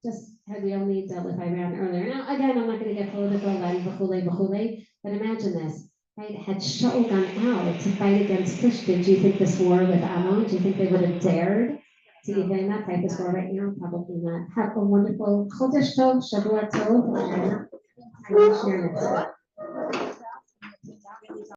Just had we only dealt with Iran earlier. Now, again, I'm not going to get political, but imagine this. right, had Shaul gone out to fight against Christians, do you think this war with Ammon, do you think they would have dared to even that type of war right now? Probably not. Have a wonderful Chodesh Tov, Shavua Tov, and I'm gonna share next week.